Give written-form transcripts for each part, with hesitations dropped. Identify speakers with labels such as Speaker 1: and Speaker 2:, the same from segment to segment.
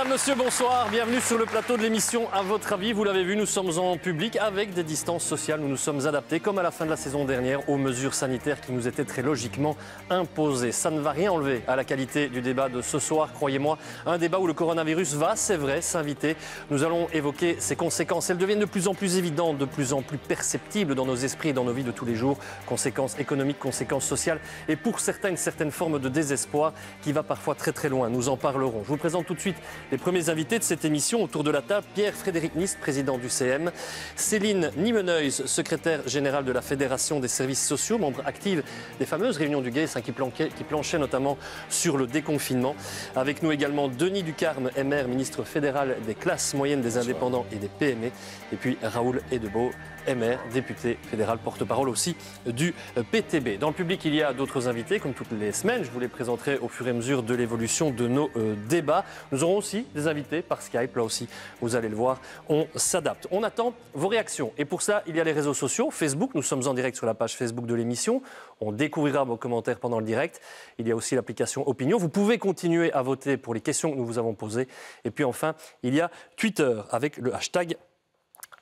Speaker 1: Mesdames, Messieurs, bonsoir. Bienvenue sur le plateau de l'émission À votre avis. Vous l'avez vu, nous sommes en public avec des distances sociales. Nous nous sommes adaptés, comme à la fin de la saison dernière, aux mesures sanitaires qui nous étaient très logiquement imposées. Ça ne va rien enlever à la qualité du débat de ce soir, croyez-moi. Un débat où le coronavirus va, c'est vrai, s'inviter. Nous allons évoquer ses conséquences. Elles deviennent de plus en plus évidentes, de plus en plus perceptibles dans nos esprits et dans nos vies de tous les jours. Conséquences économiques, conséquences sociales et pour certains, une certaine forme de désespoir qui va parfois très très loin. Nous en parlerons. Je vous présente tout de suite les premiers invités de cette émission autour de la table. Pierre-Frédéric Nist, président du CM. Céline Nimeneuil, secrétaire générale de la Fédération des services sociaux, membre active des fameuses réunions du GAIS qui planchaient notamment sur le déconfinement. Avec nous également Denis Ducarme, MR, ministre fédéral des classes moyennes des indépendants et des PME. Et puis Raoul Edebeau, MR, député fédéral, porte-parole aussi du PTB. Dans le public, il y a d'autres invités, comme toutes les semaines. Je vous les présenterai au fur et à mesure de l'évolution de nos débats. Nous aurons aussi des invités par Skype. Là aussi, vous allez le voir, on s'adapte. On attend vos réactions. Et pour ça, il y a les réseaux sociaux. Facebook, nous sommes en direct sur la page Facebook de l'émission. On découvrira vos commentaires pendant le direct. Il y a aussi l'application Opinion. Vous pouvez continuer à voter pour les questions que nous vous avons posées. Et puis enfin, il y a Twitter avec le hashtag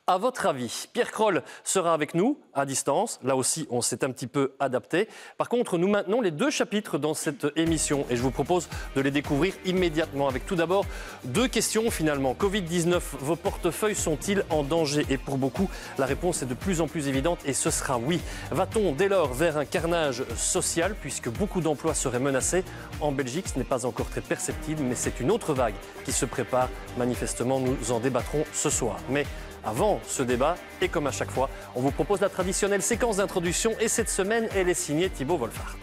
Speaker 1: À votre avis. Pierre Kroll sera avec nous à distance. Là aussi, on s'est un petit peu adapté. Par contre, nous maintenons les deux chapitres dans cette émission et je vous propose de les découvrir immédiatement avec tout d'abord deux questions finalement. Covid-19, vos portefeuilles sont-ils en danger? Et pour beaucoup, la réponse est de plus en plus évidente et ce sera oui. Va-t-on dès lors vers un carnage social puisque beaucoup d'emplois seraient menacés? En Belgique, ce n'est pas encore très perceptible, mais c'est une autre vague qui se prépare. Manifestement, nous en débattrons ce soir. Mais avant ce débat, et comme à chaque fois, on vous propose la traditionnelle séquence d'introduction et cette semaine, elle est signée Thibaut Wolfhard.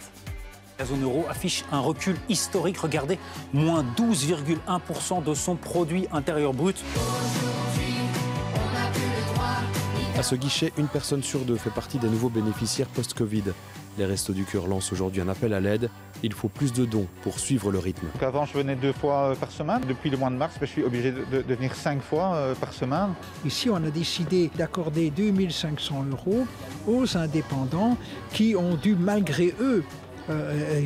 Speaker 2: La zone euro affiche un recul historique. Regardez, moins 12,1% de son produit intérieur brut.
Speaker 3: À ce guichet, une personne sur deux fait partie des nouveaux bénéficiaires post-Covid. Les Restos du Cœur lancent aujourd'hui un appel à l'aide. Il faut plus de dons pour suivre le rythme.
Speaker 4: Avant, je venais 2 fois par semaine. Depuis le mois de mars, je suis obligé de venir 5 fois par semaine.
Speaker 5: Ici, on a décidé d'accorder 2 500 € aux indépendants qui ont dû, malgré eux,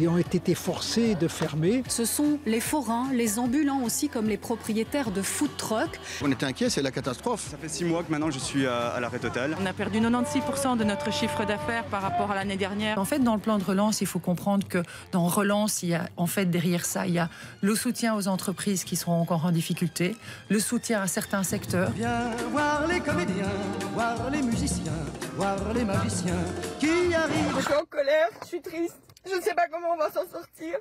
Speaker 5: ont été forcés de fermer.
Speaker 6: Ce sont les forains, les ambulants aussi, comme les propriétaires de food trucks.
Speaker 7: On était inquiets, c'est la catastrophe.
Speaker 8: Ça fait 6 mois que maintenant je suis à l'arrêt total.
Speaker 9: On a perdu 96% de notre chiffre d'affaires par rapport à l'année dernière.
Speaker 10: En fait, dans le plan de relance, il faut comprendre que dans relance, il y a en fait derrière ça, il y a le soutien aux entreprises qui seront encore en difficulté, le soutien à certains secteurs.
Speaker 11: Viens voir les comédiens, voir les musiciens, voir les magiciens qui arrivent.
Speaker 12: Je suis en colère, je suis triste. Je ne sais pas comment on va s'en sortir.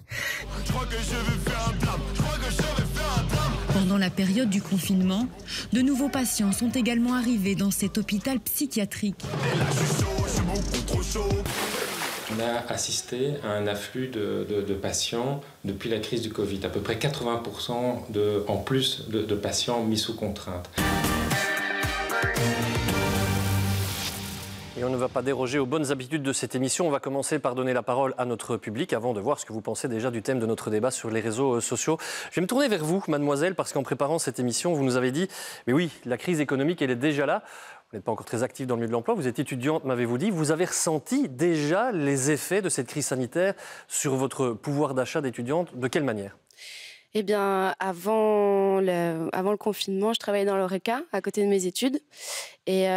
Speaker 13: Je crois que je vais faire un drame. Je crois que je vais faire un drame.
Speaker 14: Pendant la période du confinement, de nouveaux patients sont également arrivés dans cet hôpital psychiatrique.
Speaker 13: Et là, je suis chaud, je suis beaucoup trop chaud.
Speaker 15: On a assisté à un afflux de patients depuis la crise du Covid. À peu près 80% en plus de patients mis sous contrainte.
Speaker 1: Et on ne va pas déroger aux bonnes habitudes de cette émission. On va commencer par donner la parole à notre public avant de voir ce que vous pensez déjà du thème de notre débat sur les réseaux sociaux. Je vais me tourner vers vous, mademoiselle, parce qu'en préparant cette émission, vous nous avez dit « Mais oui, la crise économique, elle est déjà là. Vous n'êtes pas encore très active dans le milieu de l'emploi. Vous êtes étudiante, m'avez-vous dit. Vous avez ressenti déjà les effets de cette crise sanitaire sur votre pouvoir d'achat d'étudiante. De quelle manière ?
Speaker 16: Eh bien, avant le confinement, je travaillais dans l'Horeca, à côté de mes études. Et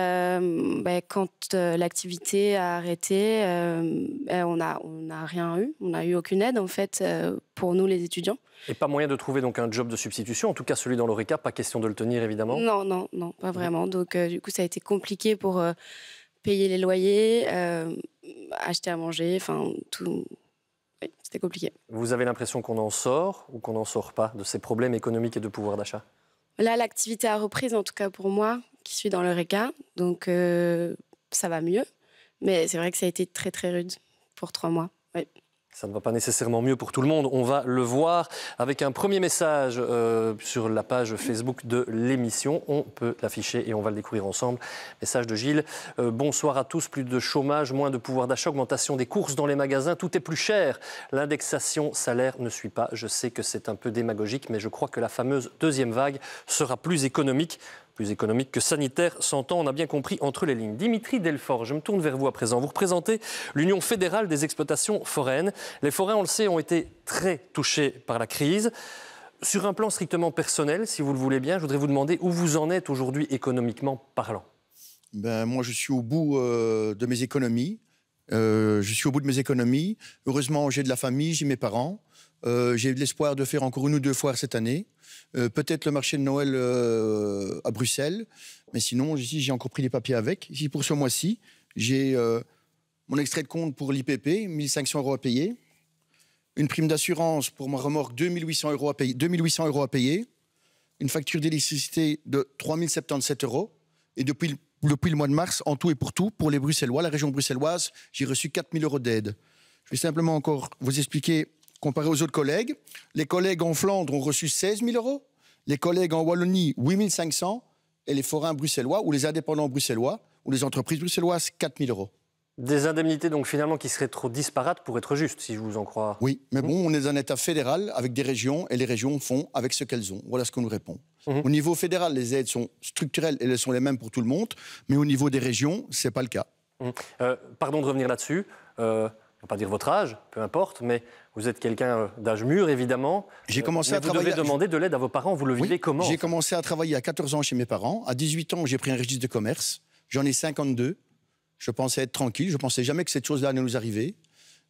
Speaker 16: quand l'activité a arrêté, on n'a rien eu. On n'a eu aucune aide, en fait, pour nous, les étudiants.
Speaker 1: Et pas moyen de trouver donc un job de substitution, en tout cas celui dans l'Horeca, pas question de le tenir, évidemment.
Speaker 16: Non, pas vraiment. Donc, du coup, ça a été compliqué pour payer les loyers, acheter à manger, enfin, tout... Oui, c'était compliqué.
Speaker 1: Vous avez l'impression qu'on en sort ou qu'on n'en sort pas de ces problèmes économiques et de pouvoir d'achat?
Speaker 16: Là, l'activité a repris, en tout cas pour moi, qui suis dans l'Horeca. Donc, ça va mieux. Mais c'est vrai que ça a été très, très rude pour 3 mois. Oui.
Speaker 1: Ça ne va pas nécessairement mieux pour tout le monde. On va le voir avec un premier message sur la page Facebook de l'émission. On peut l'afficher et on va le découvrir ensemble. Message de Gilles. Bonsoir à tous. Plus de chômage, moins de pouvoir d'achat, augmentation des courses dans les magasins. Tout est plus cher. L'indexation salaire ne suit pas. Je sais que c'est un peu démagogique, mais je crois que la fameuse deuxième vague sera plus économique que sanitaire, s'entend, on a bien compris entre les lignes. Dimitri Delfort, je me tourne vers vous à présent. Vous représentez l'Union fédérale des exploitations foraines. Les forains, on le sait, ont été très touchés par la crise. Sur un plan strictement personnel, si vous le voulez bien, je voudrais vous demander où vous en êtes aujourd'hui économiquement parlant.
Speaker 7: Moi, je suis au bout de mes économies. Heureusement, j'ai de la famille, j'ai mes parents. J'ai de l'espoir de faire encore 1 ou 2 foires cette année. Peut-être le marché de Noël à Bruxelles. Mais sinon, ici, j'ai encore pris les papiers avec. Ici, pour ce mois-ci, j'ai mon extrait de compte pour l'IPP, 1 500 € à payer. Une prime d'assurance pour ma remorque, 2 800 € à payer. Une facture d'électricité de 3 077 €. Et depuis le mois de mars, en tout et pour tout, pour les Bruxellois, la région bruxelloise, j'ai reçu 4 000 € d'aide. Je vais simplement encore vous expliquer, comparé aux autres collègues. Les collègues en Flandre ont reçu 16 000 €. Les collègues en Wallonie, 8 500 €. Et les forains bruxellois, ou les indépendants bruxellois, ou les entreprises bruxelloises, 4 000 €.
Speaker 1: Des indemnités donc finalement qui seraient trop disparates pour être justes, si je vous en crois.
Speaker 7: Oui, mais bon, on est dans un État fédéral avec des régions et les régions font avec ce qu'elles ont. Voilà ce qu'on nous répond. Au niveau fédéral, les aides sont structurelles et elles sont les mêmes pour tout le monde, mais au niveau des régions, ce n'est pas le cas.
Speaker 1: Pardon de revenir là-dessus. On ne va pas dire votre âge, peu importe, mais vous êtes quelqu'un d'âge mûr, évidemment.
Speaker 7: J'ai commencé à travailler.
Speaker 1: Vous devez demander de l'aide à vos parents. Vous le vivez comment?
Speaker 7: J'ai commencé à travailler à 14 ans chez mes parents. À 18 ans, j'ai pris un registre de commerce. J'en ai 52. Je pensais être tranquille. Je ne pensais jamais que cette chose-là allait nous arriver.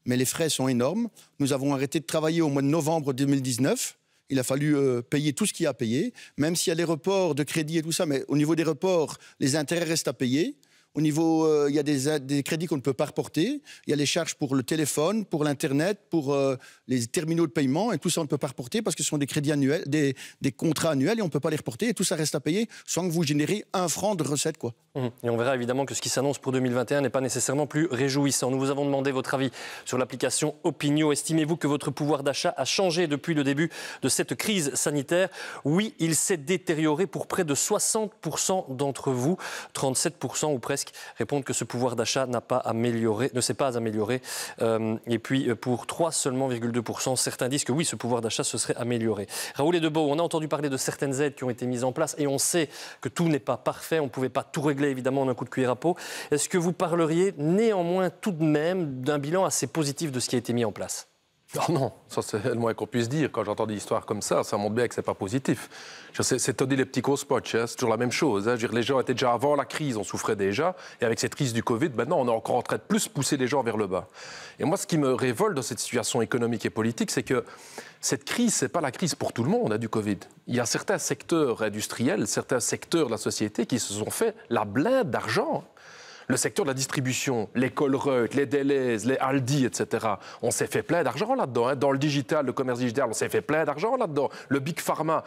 Speaker 7: Mais les frais sont énormes. Nous avons arrêté de travailler au mois de novembre 2019. Il a fallu payer tout ce qu'il y a à payer, même s'il y a les reports de crédit et tout ça. Mais au niveau des reports, les intérêts restent à payer. Au niveau, il y a des crédits qu'on ne peut pas reporter. Il y a les charges pour le téléphone, pour l'Internet, pour les terminaux de paiement. Et tout ça, on ne peut pas reporter parce que ce sont des crédits annuels, des contrats annuels et on ne peut pas les reporter. Et tout ça reste à payer sans que vous générez 1 franc de recettes, quoi.
Speaker 1: Et on verra évidemment que ce qui s'annonce pour 2021 n'est pas nécessairement plus réjouissant. Nous vous avons demandé votre avis sur l'application Opinio. Estimez-vous que votre pouvoir d'achat a changé depuis le début de cette crise sanitaire? Oui, il s'est détérioré pour près de 60% d'entre vous. 37% ou presque répondent que ce pouvoir d'achat ne s'est pas amélioré. Et puis pour 3 seulement, 2%, certains disent que oui, ce pouvoir d'achat se serait amélioré. Raoul Edebeau, on a entendu parler de certaines aides qui ont été mises en place et on sait que tout n'est pas parfait, on ne pouvait pas tout régler évidemment en un coup de cuillère à peau. Est-ce que vous parleriez néanmoins tout de même d'un bilan assez positif de ce qui a été mis en place?
Speaker 17: Oh non, ça c'est le moins qu'on puisse dire. Quand j'entends des histoires comme ça montre bien que c'est pas positif. C'est Tony les petits cospoches, c'est toujours la même chose. Je veux dire, les gens étaient déjà avant la crise, on souffrait déjà. Et avec cette crise du Covid, maintenant on est encore en train de plus pousser les gens vers le bas. Et moi, ce qui me révolte dans cette situation économique et politique, c'est que cette crise, c'est pas la crise pour tout le monde du Covid. Il y a certains secteurs industriels, certains secteurs de la société qui se sont fait la blinde d'argent. Le secteur de la distribution, les Colruyt, les Delhaize, les Aldi, etc. On s'est fait plein d'argent là-dedans. Dans le digital, le commerce digital, on s'est fait plein d'argent là-dedans. Le Big Pharma,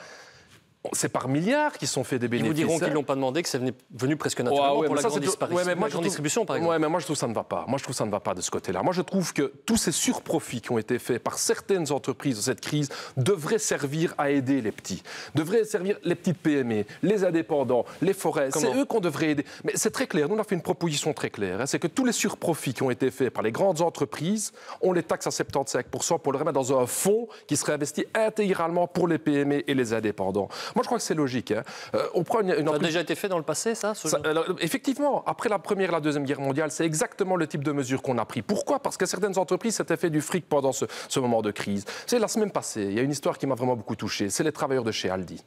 Speaker 17: c'est par milliards qu'ils sont fait des bénéfices.
Speaker 1: Ils vous diront qu'ils ne l'ont pas demandé, que c'est venu presque naturellement pour la grande disparition. La grande distribution, par exemple.
Speaker 17: Oui, mais moi, je trouve que ça ne va pas. Moi, je trouve que ça ne va pas de ce côté-là. Moi, je trouve que tous ces surprofits qui ont été faits par certaines entreprises de cette crise devraient servir à aider les petits. Devraient servir les petites PME, les indépendants, les forêts. C'est eux qu'on devrait aider. Mais c'est très clair. Nous, on a fait une proposition très claire. C'est que tous les surprofits qui ont été faits par les grandes entreprises, on les taxe à 75% pour les remettre dans un fonds qui serait investi intégralement pour les PME et les indépendants. Moi, je crois que c'est logique. On prend
Speaker 1: ça a déjà été fait dans le passé, ça,
Speaker 17: effectivement, après la Première et la Deuxième Guerre mondiale, c'est exactement le type de mesure qu'on a pris. Pourquoi? Parce que certaines entreprises s'étaient fait du fric pendant ce moment de crise. C'est la semaine passée, il y a une histoire qui m'a vraiment beaucoup touché. C'est les travailleurs de chez Aldi.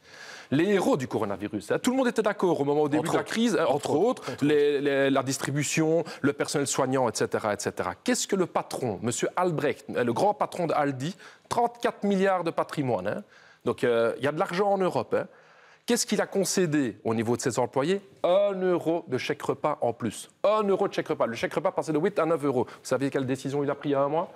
Speaker 17: Les héros du coronavirus. Tout le monde était d'accord au début de la crise, entre autres, la distribution, le personnel soignant, etc. etc. Qu'est-ce que le patron, M. Albrecht, le grand patron de Aldi, 34 milliards de patrimoine, donc il y a de l'argent en Europe. Qu'est-ce qu'il a concédé au niveau de ses employés? 1 euro de chèque repas en plus. 1 euro de chèque repas. Le chèque repas passait de 8 à 9 euros. Vous savez quelle décision il a prise il y a un mois?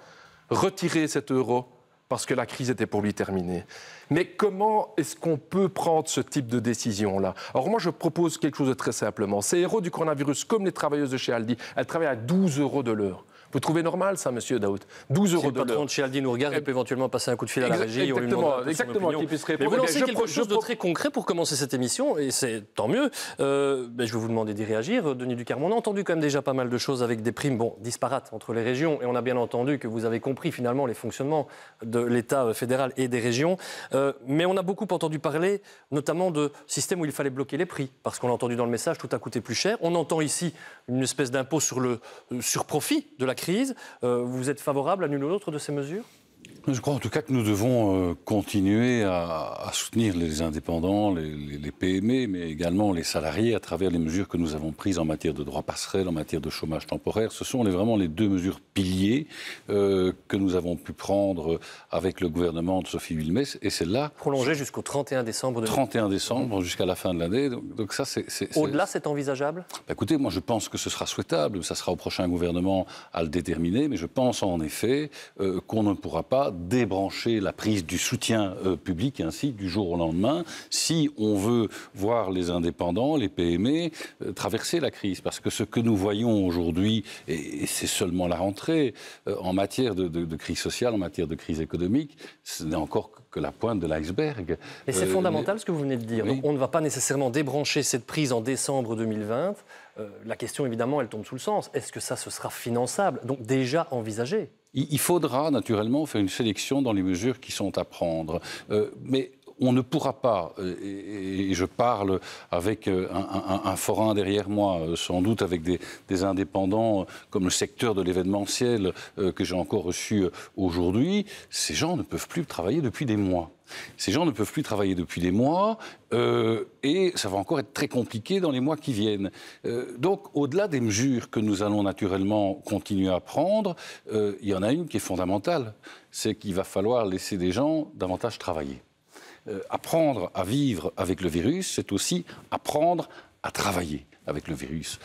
Speaker 17: Retirer cet euro parce que la crise était pour lui terminée. Mais comment est-ce qu'on peut prendre ce type de décision-là? Alors moi, je propose quelque chose de très simplement. Ces héros du coronavirus, comme les travailleuses de chez Aldi, elles travaillent à 12 euros de l'heure. Vous trouvez normal, ça, monsieur Daoud? 12 euros de l'heure.
Speaker 1: Le patron de chez Aldi nous regarde, il peut éventuellement passer un coup de fil à la régie.
Speaker 17: Exactement.
Speaker 1: Mais vous lancez quelque chose de très concret pour commencer cette émission, et c'est tant mieux. Je vais vous demander d'y réagir, Denis Ducarme. On a entendu quand même déjà pas mal de choses avec des primes disparates entre les régions, et on a bien entendu que vous avez compris finalement les fonctionnements de l'État fédéral et des régions. Mais on a beaucoup entendu parler, notamment de systèmes où il fallait bloquer les prix, parce qu'on l'a entendu dans le message, tout a coûté plus cher. On entend ici une espèce d'impôt sur le surprofit de la crise. Vous êtes favorable à l'une ou l'autre de ces mesures?
Speaker 18: Je crois en tout cas que nous devons continuer à soutenir les indépendants, les PME, mais également les salariés à travers les mesures que nous avons prises en matière de droits passerelles, en matière de chômage temporaire. Ce sont vraiment les deux mesures piliers que nous avons pu prendre avec le gouvernement de Sophie Wilmès. Et celle-là...
Speaker 1: Prolongée jusqu'au 31 décembre.
Speaker 18: 31 décembre, jusqu'à la fin de l'année. Donc ça,
Speaker 1: Au-delà, c'est envisageable ?
Speaker 18: Écoutez, moi je pense que ce sera souhaitable. Ça sera au prochain gouvernement à le déterminer. Mais je pense en effet qu'on ne pourra pas débrancher la prise du soutien public ainsi du jour au lendemain si on veut voir les indépendants, les PME traverser la crise. Parce que ce que nous voyons aujourd'hui, et c'est seulement la rentrée, en matière de crise sociale, en matière de crise économique, ce n'est encore que la pointe de l'iceberg.
Speaker 1: Et c'est fondamental ce que vous venez de dire.
Speaker 18: Oui.
Speaker 1: Donc, on ne va pas nécessairement débrancher cette prise en décembre 2020. La question, évidemment, elle tombe sous le sens. Est-ce que ça, ce sera finançable ? Donc déjà envisagé.
Speaker 18: Il faudra naturellement faire une sélection dans les mesures qui sont à prendre. Mais on ne pourra pas, et je parle avec un forain derrière moi, sans doute avec des indépendants comme le secteur de l'événementiel que j'ai encore reçu aujourd'hui, ces gens ne peuvent plus travailler depuis des mois. Ces gens ne peuvent plus travailler depuis des mois et ça va encore être très compliqué dans les mois qui viennent. Donc, au-delà des mesures que nous allons naturellement continuer à prendre, il y en a une qui est fondamentale, c'est qu'il va falloir laisser des gens davantage travailler. Apprendre à vivre avec le virus, c'est aussi apprendre à travailler avec le virus.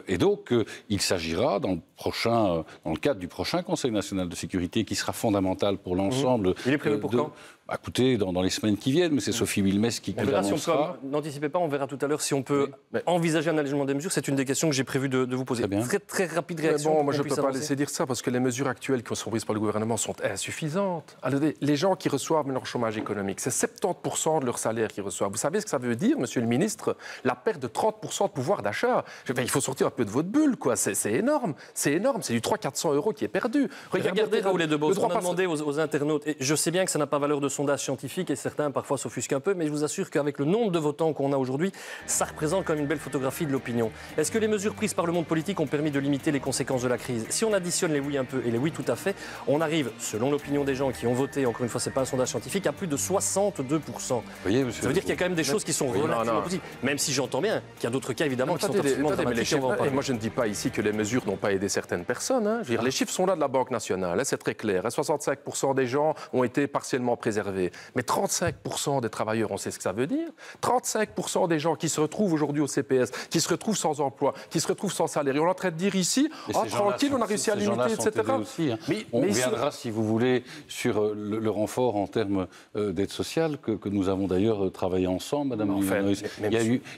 Speaker 18: Et donc, il s'agira, dans le cadre du prochain Conseil national de sécurité, qui sera fondamental pour l'ensemble...
Speaker 1: Il est prévu pour quand ?
Speaker 18: Écoutez, dans les semaines qui viennent, mais c'est Sophie Wilmès qui l'annoncera.
Speaker 1: N'anticipez pas, on verra tout à l'heure si on peut envisager un allègement des mesures. C'est une des questions que j'ai prévu de vous poser. Très rapide réaction.
Speaker 17: Bon, moi, je ne peux pas laisser dire ça, parce que les mesures actuelles qui sont prises par le gouvernement sont insuffisantes. Alors, les gens qui reçoivent leur chômage économique, c'est 70% de leur salaire qu'ils reçoivent. Vous savez ce que ça veut dire, monsieur le ministre ? La perte de 30% de pouvoir d'achat. Il faut sortir un peu de votre bulle, quoi. C'est énorme. C'est énorme. C'est du 300-400 € qui est perdu.
Speaker 1: Regardez, Raoul Edebos, on a demandé aux internautes, et je sais bien que ça n'a pas valeur de sondage scientifique et certains parfois s'offusquent un peu, mais je vous assure qu'avec le nombre de votants qu'on a aujourd'hui, ça représente quand même une belle photographie de l'opinion. Est-ce que les mesures prises par le monde politique ont permis de limiter les conséquences de la crise ? Si on additionne les oui un peu et les oui tout à fait, on arrive, selon l'opinion des gens qui ont voté, encore une fois, c'est pas un sondage scientifique, à plus de 62%.
Speaker 18: Voyez,
Speaker 1: ça veut dire qu'il y a quand même des choses qui sont relativement positives, même si j'entends bien qu'il y a d'autres cas évidemment qui sont absolument dramatiques.
Speaker 17: Et moi je ne dis pas ici que les mesures n'ont pas aidé certaines personnes. Hein. Je veux dire, les chiffres sont là de la Banque nationale, hein, c'est très clair. 65% des gens ont été partiellement préservés. Mais 35% des travailleurs, on sait ce que ça veut dire. 35% des gens qui se retrouvent aujourd'hui au CPS, qui se retrouvent sans emploi, qui se retrouvent sans salaire. Et on est en train de dire ici, tranquille, on a réussi à limiter, etc.
Speaker 18: Aussi, hein. On reviendra, si vous voulez, sur le renfort en termes d'aide sociale que nous avons d'ailleurs travaillé ensemble, Madame Limonus. Il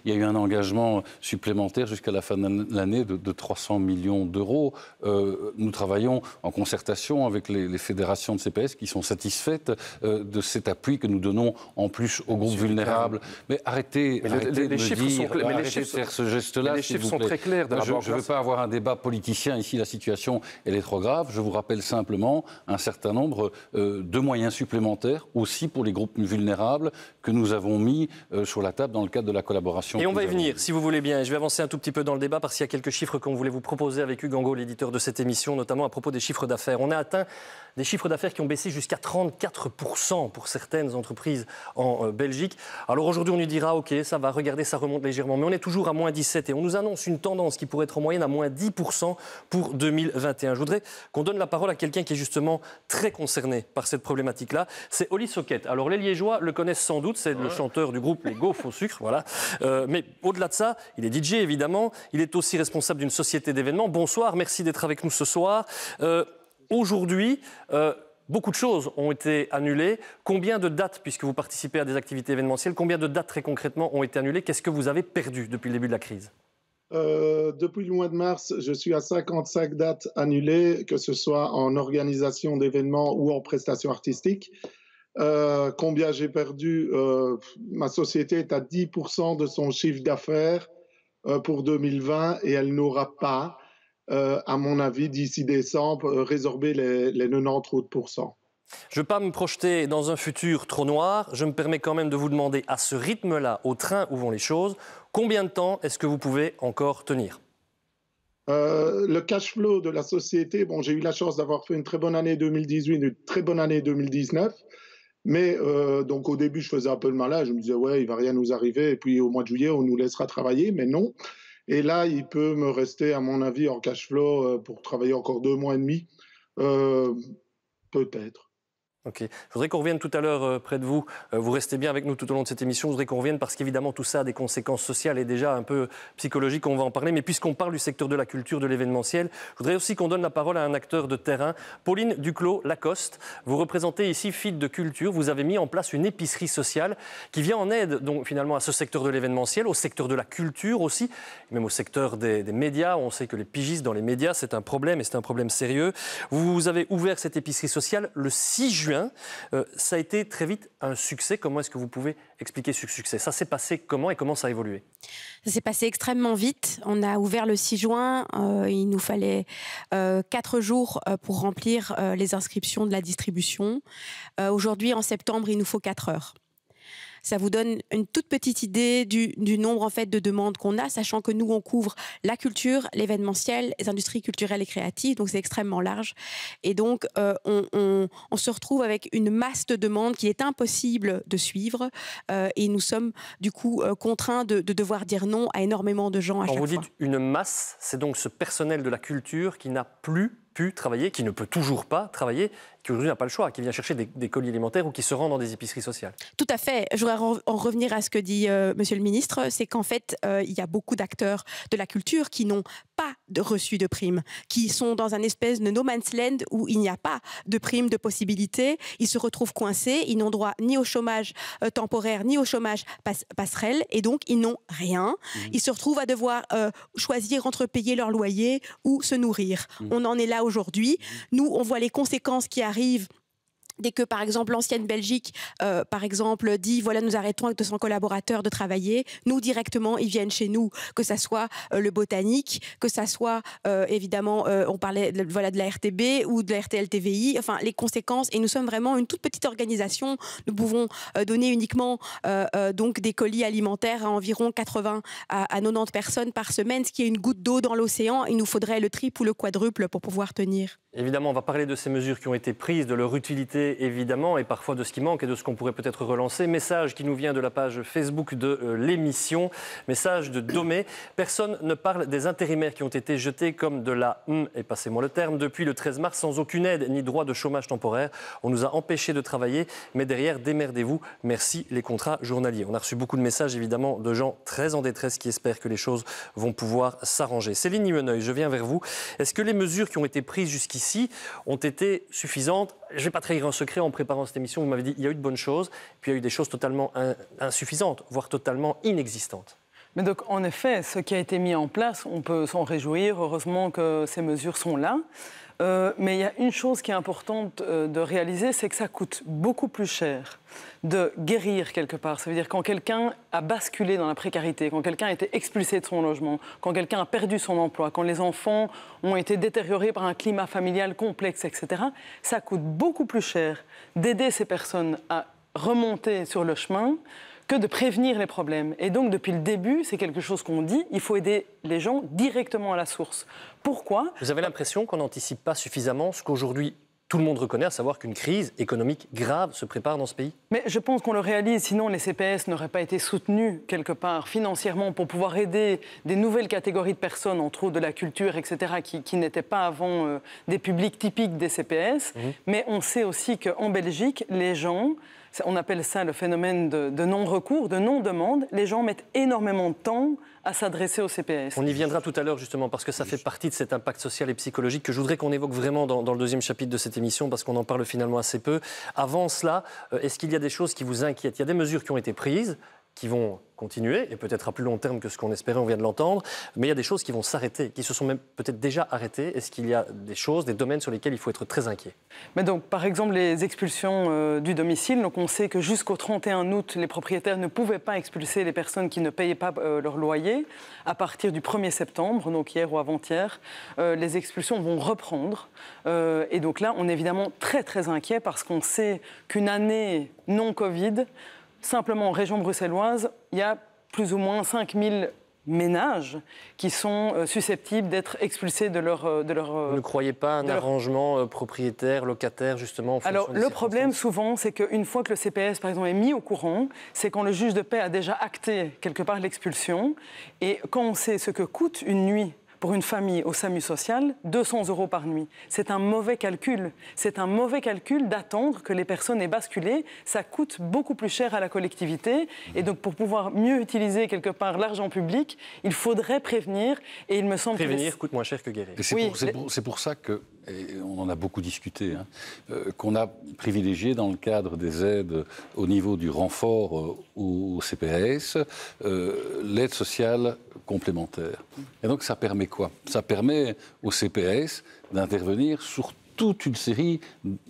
Speaker 18: y a eu un engagement supplémentaire jusqu'à la fin de l'année de 300 millions d'euros. Nous travaillons en concertation avec les fédérations de CPS qui sont satisfaites de cet appui que nous donnons en plus aux groupes vulnérables. Mais arrêtez de faire ce geste-là.
Speaker 17: Les chiffres sont très clairs.
Speaker 18: Je ne veux pas avoir un débat politicien ici, la situation elle est trop grave. Je vous rappelle simplement un certain nombre de moyens supplémentaires aussi pour les groupes vulnérables que nous avons mis sur la table dans le cadre de la collaboration.
Speaker 1: Et on va y venir, si vous voulez bien. Je vais avancer un tout petit peu dans le débat parce qu'il y a quelques chiffres qu'on voulait vous proposer avec Hugues Angot, l'éditeur de cette émission, notamment à propos des chiffres d'affaires. On a atteint des chiffres d'affaires qui ont baissé jusqu'à 34% pour certaines entreprises en Belgique. Alors aujourd'hui, on nous dira, OK, ça va, regardez, ça remonte légèrement. Mais on est toujours à moins 17 et on nous annonce une tendance qui pourrait être en moyenne à moins 10% pour 2021. Je voudrais qu'on donne la parole à quelqu'un qui est justement très concerné par cette problématique-là. C'est Oli Socket. Alors les Liégeois le connaissent sans doute, c'est le chanteur du groupe Les Gaufres au sucre, voilà. Mais au-delà de ça, il est DJ évidemment, il est aussi responsable d'une société d'événements. Bonsoir, merci d'être avec nous ce soir. Aujourd'hui, beaucoup de choses ont été annulées. Combien de dates, puisque vous participez à des activités événementielles, combien de dates très concrètement ont été annulées? Qu'est-ce que vous avez perdu depuis le début de la crise?
Speaker 19: Depuis le mois de mars, je suis à 55 dates annulées, que ce soit en organisation d'événements ou en prestations artistiques. Combien j'ai perdu? Ma société est à 10% de son chiffre d'affaires pour 2020 et elle n'aura pas, à mon avis, d'ici décembre, résorbé les 90 autres pourcents.
Speaker 1: Je ne veux pas me projeter dans un futur trop noir. Je me permets quand même de vous demander, à ce rythme-là, au train où vont les choses, combien de temps est-ce que vous pouvez encore tenir?
Speaker 19: Le cash flow de la société, bon, j'ai eu la chance d'avoir fait une très bonne année 2018, une très bonne année 2019. Mais donc au début, je faisais un peu le malin. Je me disais, ouais, il va rien nous arriver. Et puis au mois de juillet, on nous laissera travailler. Mais non. Et là, il peut me rester, à mon avis, en cash flow pour travailler encore 2 mois et demi. Peut-être.
Speaker 1: Ok. Je voudrais qu'on revienne tout à l'heure près de vous. Vous restez bien avec nous tout au long de cette émission. Je voudrais qu'on revienne parce qu'évidemment tout ça a des conséquences sociales et déjà un peu psychologiques. On va en parler. Mais puisqu'on parle du secteur de la culture, de l'événementiel, je voudrais aussi qu'on donne la parole à un acteur de terrain. Pauline Duclos-Lacoste, vous représentez ici Fit de Culture. Vous avez mis en place une épicerie sociale qui vient en aide donc finalement à ce secteur de l'événementiel, au secteur de la culture aussi, même au secteur des médias. On sait que les pigistes dans les médias, c'est un problème et c'est un problème sérieux. Vous avez ouvert cette épicerie sociale le 6 juin. Ça a été très vite un succès. Comment est-ce que vous pouvez expliquer ce succès? Ça s'est passé comment et comment ça a évolué?
Speaker 20: Ça s'est passé extrêmement vite. On a ouvert le 6 juin. Il nous fallait 4 jours pour remplir les inscriptions de la distribution. Aujourd'hui, en septembre, il nous faut 4 heures. Ça vous donne une toute petite idée du nombre en fait, de demandes qu'on a, sachant que nous, on couvre la culture, l'événementiel, les industries culturelles et créatives, donc c'est extrêmement large. Et donc, on se retrouve avec une masse de demandes qui est impossible de suivre et nous sommes du coup contraints de devoir dire non à énormément de gens à chaque fois.
Speaker 1: Quand vous dites une masse, c'est donc ce personnel de la culture qui n'a plus pu travailler, qui ne peut toujours pas travailler, qui aujourd'hui n'a pas le choix, qui vient chercher des colis alimentaires ou qui se rend dans des épiceries sociales.
Speaker 20: Tout à fait. Je voudrais en revenir à ce que dit Monsieur le Ministre, c'est qu'en fait, il y a beaucoup d'acteurs de la culture qui n'ont pas reçu de primes, qui sont dans un espèce de no man's land où il n'y a pas de primes, de possibilités. Ils se retrouvent coincés, ils n'ont droit ni au chômage temporaire, ni au chômage passerelle, et donc ils n'ont rien. Ils se retrouvent à devoir choisir entre payer leur loyer ou se nourrir. On en est là aujourd'hui. Nous, on voit les conséquences qui arrivent dès que, par exemple, l'ancienne Belgique, par exemple, dit « voilà, nous arrêtons avec 200 collaborateurs de travailler », nous, directement, ils viennent chez nous, que ça soit le Botanique, que ça soit, évidemment, on parlait de la RTB ou de la RTL-TVI, enfin, les conséquences, et nous sommes vraiment une toute petite organisation, nous pouvons donner uniquement donc des colis alimentaires à environ 80 à 90 personnes par semaine, ce qui est une goutte d'eau dans l'océan. Il nous faudrait le triple ou le quadruple pour pouvoir tenir.
Speaker 1: Évidemment, on va parler de ces mesures qui ont été prises, de leur utilité évidemment, et parfois de ce qui manque et de ce qu'on pourrait peut-être relancer. Message qui nous vient de la page Facebook de l'émission, message de Domé. Personne ne parle des intérimaires qui ont été jetés comme de la et passez-moi le terme, depuis le 13 mars sans aucune aide ni droit de chômage temporaire. On nous a empêchés de travailler, mais derrière, démerdez-vous. Merci les contrats journaliers. On a reçu beaucoup de messages évidemment de gens très en détresse qui espèrent que les choses vont pouvoir s'arranger. Céline Nimeneuil, je viens vers vous. Est-ce que les mesures qui ont été prises jusqu'ici ont été suffisantes? Je ne vais pas trahir un secret en préparant cette émission. Vous m'avez dit qu'il y a eu de bonnes choses, puis il y a eu des choses totalement insuffisantes, voire totalement inexistantes.
Speaker 9: Mais donc, en effet, ce qui a été mis en place, on peut s'en réjouir. Heureusement que ces mesures sont là. Mais il y a une chose qui est importante de réaliser, c'est que ça coûte beaucoup plus cher de guérir quelque part. Ça veut dire quand quelqu'un a basculé dans la précarité, quand quelqu'un a été expulsé de son logement, quand quelqu'un a perdu son emploi, quand les enfants ont été détériorés par un climat familial complexe, etc., ça coûte beaucoup plus cher d'aider ces personnes à remonter sur le chemin que de prévenir les problèmes. Et donc, depuis le début, c'est quelque chose qu'on dit, il faut aider les gens directement à la source. Pourquoi?
Speaker 1: Vous avez l'impression qu'on n'anticipe pas suffisamment ce qu'aujourd'hui tout le monde reconnaît, à savoir qu'une crise économique grave se prépare dans ce pays?
Speaker 9: Mais je pense qu'on le réalise, sinon les CPS n'auraient pas été soutenus quelque part financièrement pour pouvoir aider des nouvelles catégories de personnes, entre autres de la culture, etc., qui n'étaient pas avant des publics typiques des CPS. Mais on sait aussi qu'en Belgique, les gens, on appelle ça le phénomène de non-recours, de non-demande, les gens mettent énormément de temps à s'adresser au CPS.
Speaker 1: On y viendra tout à l'heure justement parce que ça fait partie de cet impact social et psychologique que je voudrais qu'on évoque vraiment dans le deuxième chapitre de cette émission parce qu'on en parle finalement assez peu. Avant cela, est-ce qu'il y a des choses qui vous inquiètent? Il y a des mesures qui ont été prises, qui vont continuer, et peut-être à plus long terme que ce qu'on espérait, on vient de l'entendre, mais il y a des choses qui vont s'arrêter, qui se sont même peut-être déjà arrêtées. Est-ce qu'il y a des choses, des domaines sur lesquels il faut être très inquiet?
Speaker 9: Mais donc, par exemple, les expulsions du domicile. Donc, on sait que jusqu'au 31 août, les propriétaires ne pouvaient pas expulser les personnes qui ne payaient pas leur loyer. À partir du 1er septembre, donc hier ou avant-hier, les expulsions vont reprendre. Et donc là, on est évidemment très, très inquiet parce qu'on sait qu'une année non-Covid, simplement en région bruxelloise, il y a plus ou moins 5000 ménages qui sont susceptibles d'être expulsés de leur...
Speaker 1: Vous ne croyez pas à un arrangement propriétaire-locataire, justement, en fonction
Speaker 9: Alors, le problème, souvent, c'est qu'une fois que le CPS, par exemple, est mis au courant, c'est quand le juge de paix a déjà acté, quelque part, l'expulsion. Et quand on sait ce que coûte une nuit pour une famille au SAMU social, 200 € par nuit. C'est un mauvais calcul. C'est un mauvais calcul d'attendre que les personnes aient basculé. Ça coûte beaucoup plus cher à la collectivité. Et donc, pour pouvoir mieux utiliser quelque part l'argent public, il faudrait prévenir. Et il me semble
Speaker 1: prévenir coûte moins cher que guérir.
Speaker 18: C'est pour ça que, et on en a beaucoup discuté, qu'on a privilégié dans le cadre des aides au niveau du renfort au CPS, l'aide sociale complémentaire. Et donc ça permet quoi? Ça permet au CPS d'intervenir sur toute une série,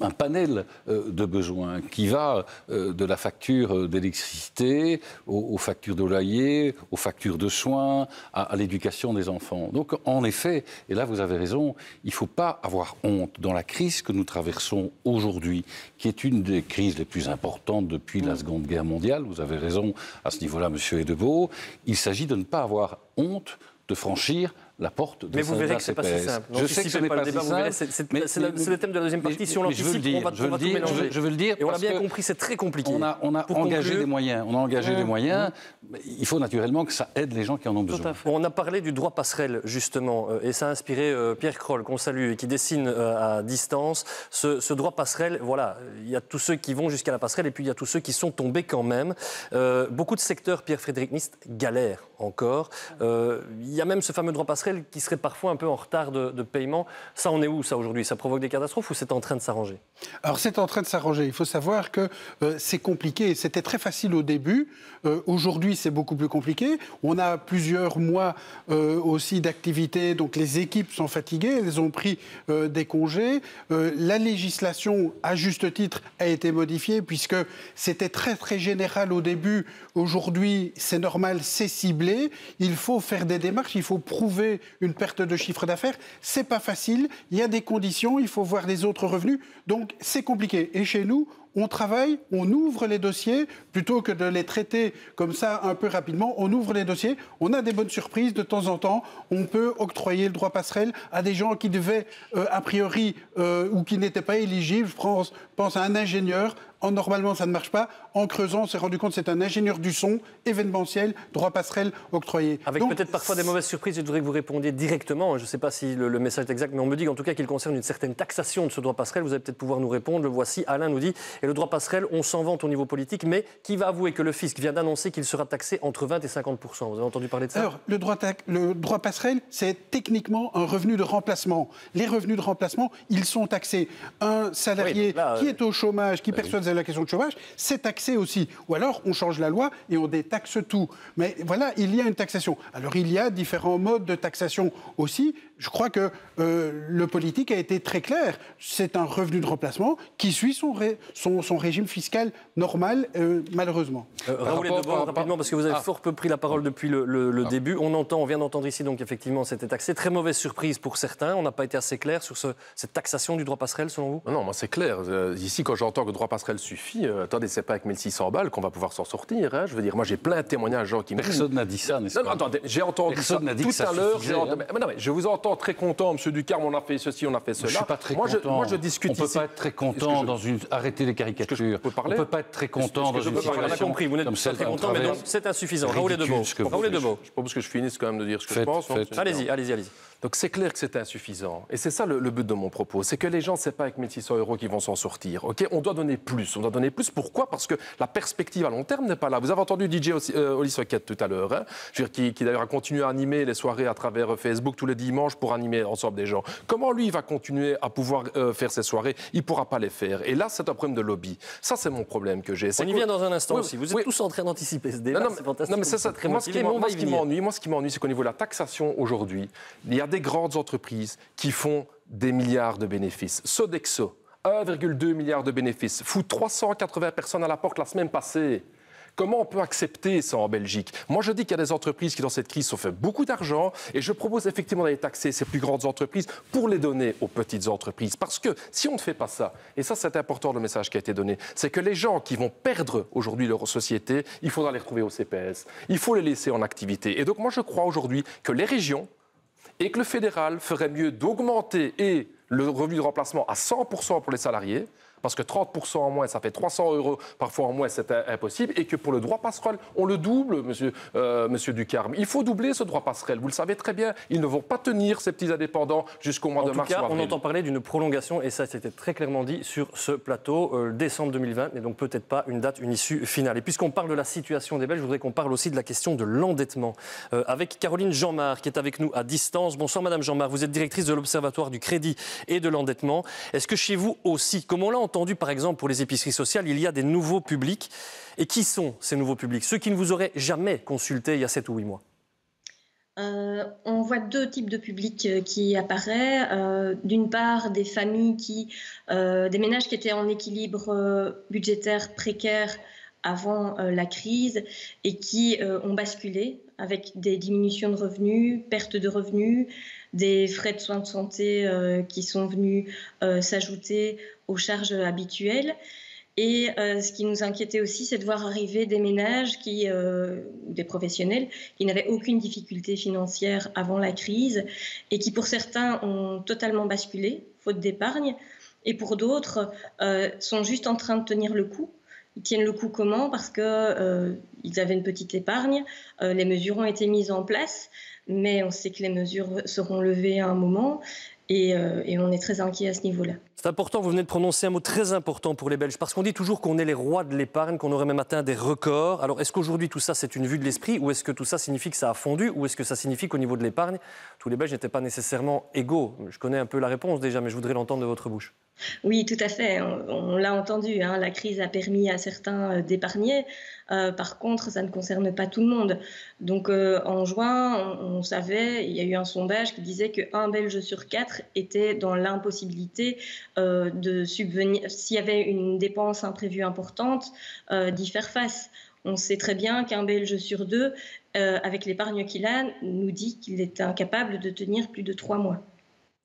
Speaker 18: un panel de besoins qui va de la facture d'électricité aux factures de loyer, aux factures de soins, à l'éducation des enfants. Donc en effet, et là vous avez raison, il ne faut pas avoir honte dans la crise que nous traversons aujourd'hui, qui est une des crises les plus importantes depuis la Seconde Guerre mondiale. Vous avez raison à ce niveau-là, monsieur Edebeau. Il s'agit de ne pas avoir honte de franchir la porte de.
Speaker 1: Mais vous verrez que c'est pas si simple.
Speaker 18: Je sais que ce n'est pas si simple.
Speaker 1: C'est le thème de la deuxième partie. Si on l'anticipe, on va tout mélanger.
Speaker 18: Je veux le dire.
Speaker 1: Et on l'a bien compris, c'est très compliqué.
Speaker 18: On a engagé des moyens. On a engagé des moyens. Il faut naturellement que ça aide les gens qui en ont besoin.
Speaker 1: On a parlé du droit passerelle, justement, et ça a inspiré Pierre Kroll, qu'on salue, et qui dessine à distance. Ce droit passerelle, voilà, il y a tous ceux qui vont jusqu'à la passerelle, et puis il y a tous ceux qui sont tombés quand même. Beaucoup de secteurs, Pierre-Frédéric Nist, galèrent encore. Il y a même ce fameux droit passerelle qui serait parfois un peu en retard de paiement. Ça, on est où, ça, aujourd'hui? Ça provoque des catastrophes ou c'est en train de s'arranger?
Speaker 21: Alors, c'est en train de s'arranger. Il faut savoir que c'est compliqué. C'était très facile au début. Aujourd'hui, c'est beaucoup plus compliqué. On a plusieurs mois aussi d'activité. Donc, les équipes sont fatiguées. Elles ont pris des congés. La législation, à juste titre, a été modifiée puisque c'était très, très général au début. Aujourd'hui, c'est normal, c'est ciblé. Il faut faire des démarches. Il faut prouver une perte de chiffre d'affaires. C'est pas facile. Il y a des conditions. Il faut voir les autres revenus. Donc, c'est compliqué. Et chez nous, on travaille, on ouvre les dossiers, plutôt que de les traiter comme ça un peu rapidement, on ouvre les dossiers, on a des bonnes surprises de temps en temps, on peut octroyer le droit passerelle à des gens qui devaient, a priori, ou qui n'étaient pas éligibles. Je pense à un ingénieur. Normalement, ça ne marche pas. En creusant, on s'est rendu compte que c'est un ingénieur du son, événementiel, droit passerelle octroyé.
Speaker 1: Avec peut-être parfois des mauvaises surprises, je voudrais que vous répondiez directement. Je ne sais pas si le message est exact, mais on me dit en tout cas qu'il concerne une certaine taxation de ce droit passerelle. Vous allez peut-être pouvoir nous répondre. Le voici. Alain nous dit, et le droit passerelle, on s'en vante au niveau politique, mais qui va avouer que le fisc vient d'annoncer qu'il sera taxé entre 20 et 50 %. Vous avez entendu parler de ça?
Speaker 21: Alors, le droit passerelle, c'est techniquement un revenu de remplacement. Les revenus de remplacement, ils sont taxés. Un salarié qui est au chômage, qui perçoit la question de chômage, c'est taxé aussi. Ou alors, on change la loi et on détaxe tout. Mais voilà, il y a une taxation. Alors, il y a différents modes de taxation aussi. Je crois que le politique a été très clair. C'est un revenu de remplacement qui suit son régime fiscal normal, malheureusement.
Speaker 1: Raoul Edebeau, rapidement, parce que vous avez fort peu pris la parole depuis le début. On vient d'entendre ici, donc effectivement, c'était taxé. Très mauvaise surprise pour certains. On n'a pas été assez clair sur cette taxation du droit passerelle, selon vous?
Speaker 17: Non, moi, c'est clair. Ici, quand j'entends que le droit passerelle suffit, attendez, c'est pas avec 1600 balles qu'on va pouvoir s'en sortir. Hein. Je veux dire, moi, j'ai plein de témoignages de gens qui me disent...
Speaker 18: Personne n'a dit ça, n'est-ce pas?
Speaker 17: Non, attendez, j'ai entendu ça tout à l'heure. Mais je vous entends très content, monsieur Ducarme, on a fait ceci, on a fait cela.
Speaker 18: Je suis pas très content.
Speaker 17: Moi, je discute
Speaker 18: ici. On peut pas être très content dans une... Arrêtez les caricatures. On peut pas être très content dans une situation...
Speaker 1: On a compris, vous n'êtes pas très content, mais donc c'est insuffisant. Raoul Edebeau.
Speaker 17: Raoul Edebeau. Je pense que je finisse quand même de dire ce que je pense.
Speaker 1: Allez-y.
Speaker 17: Donc c'est clair que c'est insuffisant. Et c'est ça le but de mon propos. C'est que les gens, c'est pas avec 1600 € qu'ils vont s'en sortir. Okay, on doit donner plus. On doit donner plus. Pourquoi? Parce que la perspective à long terme n'est pas là. Vous avez entendu DJ Oli Socket tout à l'heure, hein, qui d'ailleurs a continué à animer les soirées à travers Facebook tous les dimanches pour animer ensemble des gens. Comment lui, il va continuer à pouvoir faire ses soirées? Il ne pourra pas les faire. Et là, c'est un problème de lobby. Ça, c'est mon problème que j'ai.
Speaker 1: On y vient dans un instant aussi. Vous êtes tous en train d'anticiper ce débat. C'est fantastique.
Speaker 17: Non, mais c'est ça. Moi, ce qui m'ennuie, c'est qu'au niveau de la taxation aujourd'hui, il y a des grandes entreprises qui font des milliards de bénéfices. Sodexo, 1,2 milliard de bénéfices, fout 380 personnes à la porte la semaine passée. Comment on peut accepter ça en Belgique? Moi, je dis qu'il y a des entreprises qui, dans cette crise, se font fait beaucoup d'argent et je propose effectivement d'aller taxer ces plus grandes entreprises pour les donner aux petites entreprises. Parce que si on ne fait pas ça, et ça c'est important le message qui a été donné, c'est que les gens qui vont perdre aujourd'hui leur société, il faudra les retrouver au CPS. Il faut les laisser en activité. Et donc moi, je crois aujourd'hui que les régions et que le fédéral ferait mieux d'augmenter le revenu de remplacement à 100% pour les salariés, parce que 30% en moins, ça fait 300 € parfois en moins, c'est impossible, et que pour le droit passerelle, on le double, monsieur Ducarme. Il faut doubler ce droit passerelle. Vous le savez très bien, ils ne vont pas tenir ces petits indépendants jusqu'au mois de mars.
Speaker 1: En tout cas, on entend parler d'une prolongation, et ça c'était très clairement dit sur ce plateau, décembre 2020, mais donc peut-être pas une date, une issue finale. Et puisqu'on parle de la situation des Belges, je voudrais qu'on parle aussi de la question de l'endettement. Avec Caroline Jeanmar, qui est avec nous à distance. Bonsoir Madame Jeanmar, vous êtes directrice de l'Observatoire du crédit et de l'endettement. Est-ce que chez vous aussi, comme on l'a entendu par exemple pour les épiceries sociales, il y a des nouveaux publics. Et qui sont ces nouveaux publics? Ceux qui ne vous auraient jamais consulté il y a 7 ou 8 mois.
Speaker 2: On voit deux types de publics qui apparaissent. D'une part, des familles des ménages qui étaient en équilibre budgétaire précaire avant la crise et qui ont basculé avec des diminutions de revenus, perte de revenus, des frais de soins de santé qui sont venus s'ajouter aux charges habituelles. Et ce qui nous inquiétait aussi, c'est de voir arriver des ménages, des professionnels, qui n'avaient aucune difficulté financière avant la crise et qui, pour certains, ont totalement basculé, faute d'épargne, et pour d'autres, sont juste en train de tenir le coup. Ils tiennent le coup comment? Parce qu'ils avaient une petite épargne, les mesures ont été mises en place, mais on sait que les mesures seront levées à un moment. Et on est très inquiet à ce niveau-là.
Speaker 1: C'est important, vous venez de prononcer un mot très important pour les Belges, parce qu'on dit toujours qu'on est les rois de l'épargne, qu'on aurait même atteint des records. Alors est-ce qu'aujourd'hui tout ça c'est une vue de l'esprit, ou est-ce que tout ça signifie que ça a fondu, ou est-ce que ça signifie qu'au niveau de l'épargne, tous les Belges n'étaient pas nécessairement égaux? Je connais un peu la réponse déjà, mais je voudrais l'entendre de votre bouche.
Speaker 2: Oui, tout à fait. On l'a entendu, hein, la crise a permis à certains d'épargner. Par contre, ça ne concerne pas tout le monde. Donc en juin, on savait, il y a eu un sondage qui disait qu'un Belge sur 4 était dans l'impossibilité de subvenir, s'il y avait une dépense imprévue importante, d'y faire face. On sait très bien qu'un Belge sur 2, avec l'épargne qu'il a, nous dit qu'il est incapable de tenir plus de 3 mois.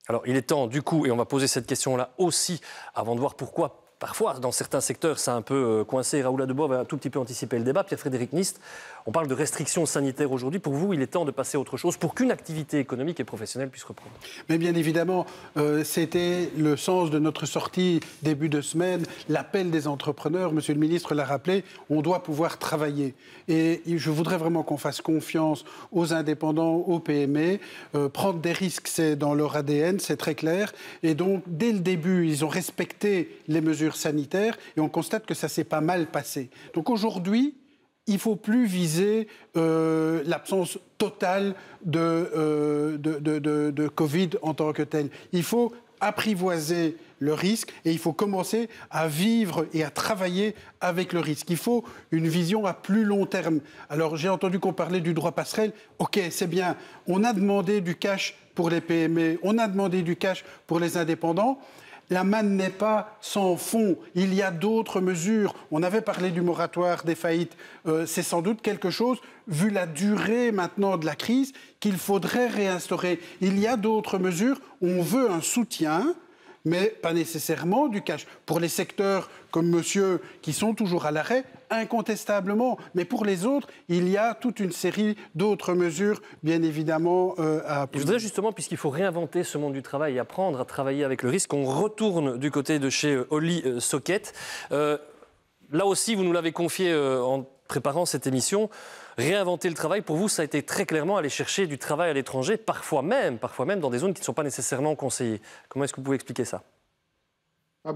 Speaker 1: Alors il est temps du coup, et on va poser cette question-là aussi, avant de voir pourquoi parfois dans certains secteurs ça a un peu coincé. Raoul Adebois va un tout petit peu anticiper le débat. Pierre-Frédéric Nist, on parle de restrictions sanitaires aujourd'hui. Pour vous, il est temps de passer à autre chose pour qu'une activité économique et professionnelle puisse reprendre.
Speaker 21: Mais bien évidemment, c'était le sens de notre sortie début de semaine, l'appel des entrepreneurs. Monsieur le ministre l'a rappelé, on doit pouvoir travailler. Et je voudrais vraiment qu'on fasse confiance aux indépendants, aux PME. Prendre des risques, c'est dans leur ADN, c'est très clair. Et donc, dès le début, ils ont respecté les mesures sanitaires et on constate que ça s'est pas mal passé. Donc aujourd'hui, il ne faut plus viser l'absence totale de Covid en tant que tel. Il faut apprivoiser le risque et il faut commencer à vivre et à travailler avec le risque. Il faut une vision à plus long terme. Alors j'ai entendu qu'on parlait du droit passerelle. Ok, c'est bien. On a demandé du cash pour les PME, on a demandé du cash pour les indépendants. La manne n'est pas sans fond. Il y a d'autres mesures. On avait parlé du moratoire des faillites. C'est sans doute quelque chose, vu la durée maintenant de la crise, qu'il faudrait réinstaurer. Il y a d'autres mesures. On veut un soutien, mais pas nécessairement du cash. Pour les secteurs comme monsieur, qui sont toujours à l'arrêt, incontestablement. Mais pour les autres, il y a toute une série d'autres mesures, bien évidemment, à...
Speaker 1: Je voudrais justement, puisqu'il faut réinventer ce monde du travail et apprendre à travailler avec le risque, on retourne du côté de chez Oli Socket. Là aussi, vous nous l'avez confié en préparant cette émission. Réinventer le travail, pour vous, ça a été très clairement aller chercher du travail à l'étranger, parfois même dans des zones qui ne sont pas nécessairement conseillées. Comment est-ce que vous pouvez expliquer ça ?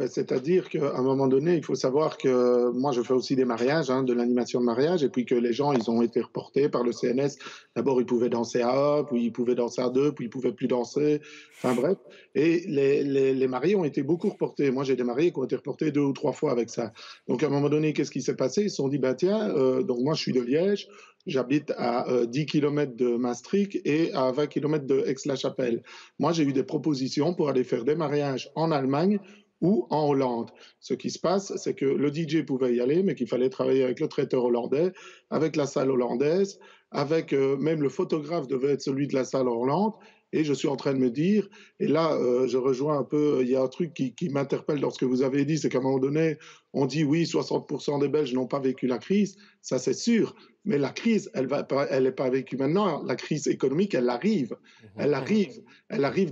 Speaker 19: C'est-à-dire qu'à un moment donné, il faut savoir que moi, je fais aussi des mariages, de l'animation de mariage, et puis que les gens, ils ont été reportés par le CNS. D'abord, ils pouvaient danser à 1, puis ils pouvaient danser à 2, puis ils ne pouvaient plus danser. Enfin bref. Et les mariés ont été beaucoup reportés. Moi, j'ai des mariés qui ont été reportés 2 ou 3 fois avec ça. Donc, à un moment donné, qu'est-ce qui s'est passé? Ils se sont dit, tiens, donc moi, je suis de Liège, j'habite à 10 km de Maastricht et à 20 km de Aix-la-Chapelle. Moi, j'ai eu des propositions pour aller faire des mariages en Allemagne, ou en Hollande. Ce qui se passe, c'est que le DJ pouvait y aller, mais qu'il fallait travailler avec le traiteur hollandais, avec la salle hollandaise, avec même le photographe devait être celui de la salle Hollande. Et je suis en train de me dire, et là, je rejoins un peu, il y a un truc qui m'interpelle dans ce que vous avez dit, c'est qu'à un moment donné, on dit oui, 60% des Belges n'ont pas vécu la crise, ça c'est sûr, mais la crise, elle n'est pas vécue maintenant, la crise économique, elle arrive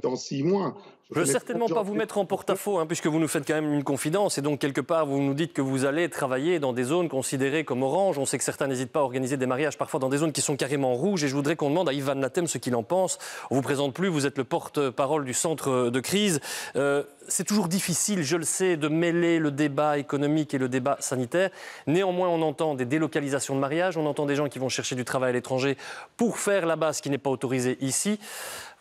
Speaker 19: dans 6 mois.
Speaker 1: Je ne veux certainement pas vous mettre en porte-à-faux, hein, puisque vous nous faites quand même une confidence. Et donc, quelque part, vous nous dites que vous allez travailler dans des zones considérées comme orange. On sait que certains n'hésitent pas à organiser des mariages, parfois dans des zones qui sont carrément rouges. Et je voudrais qu'on demande à Yves Van Natem ce qu'il en pense. On ne vous présente plus, vous êtes le porte-parole du centre de crise. C'est toujours difficile, je le sais, de mêler le débat économique et le débat sanitaire. Néanmoins, on entend des délocalisations de mariage, on entend des gens qui vont chercher du travail à l'étranger pour faire là-bas ce qui n'est pas autorisé ici.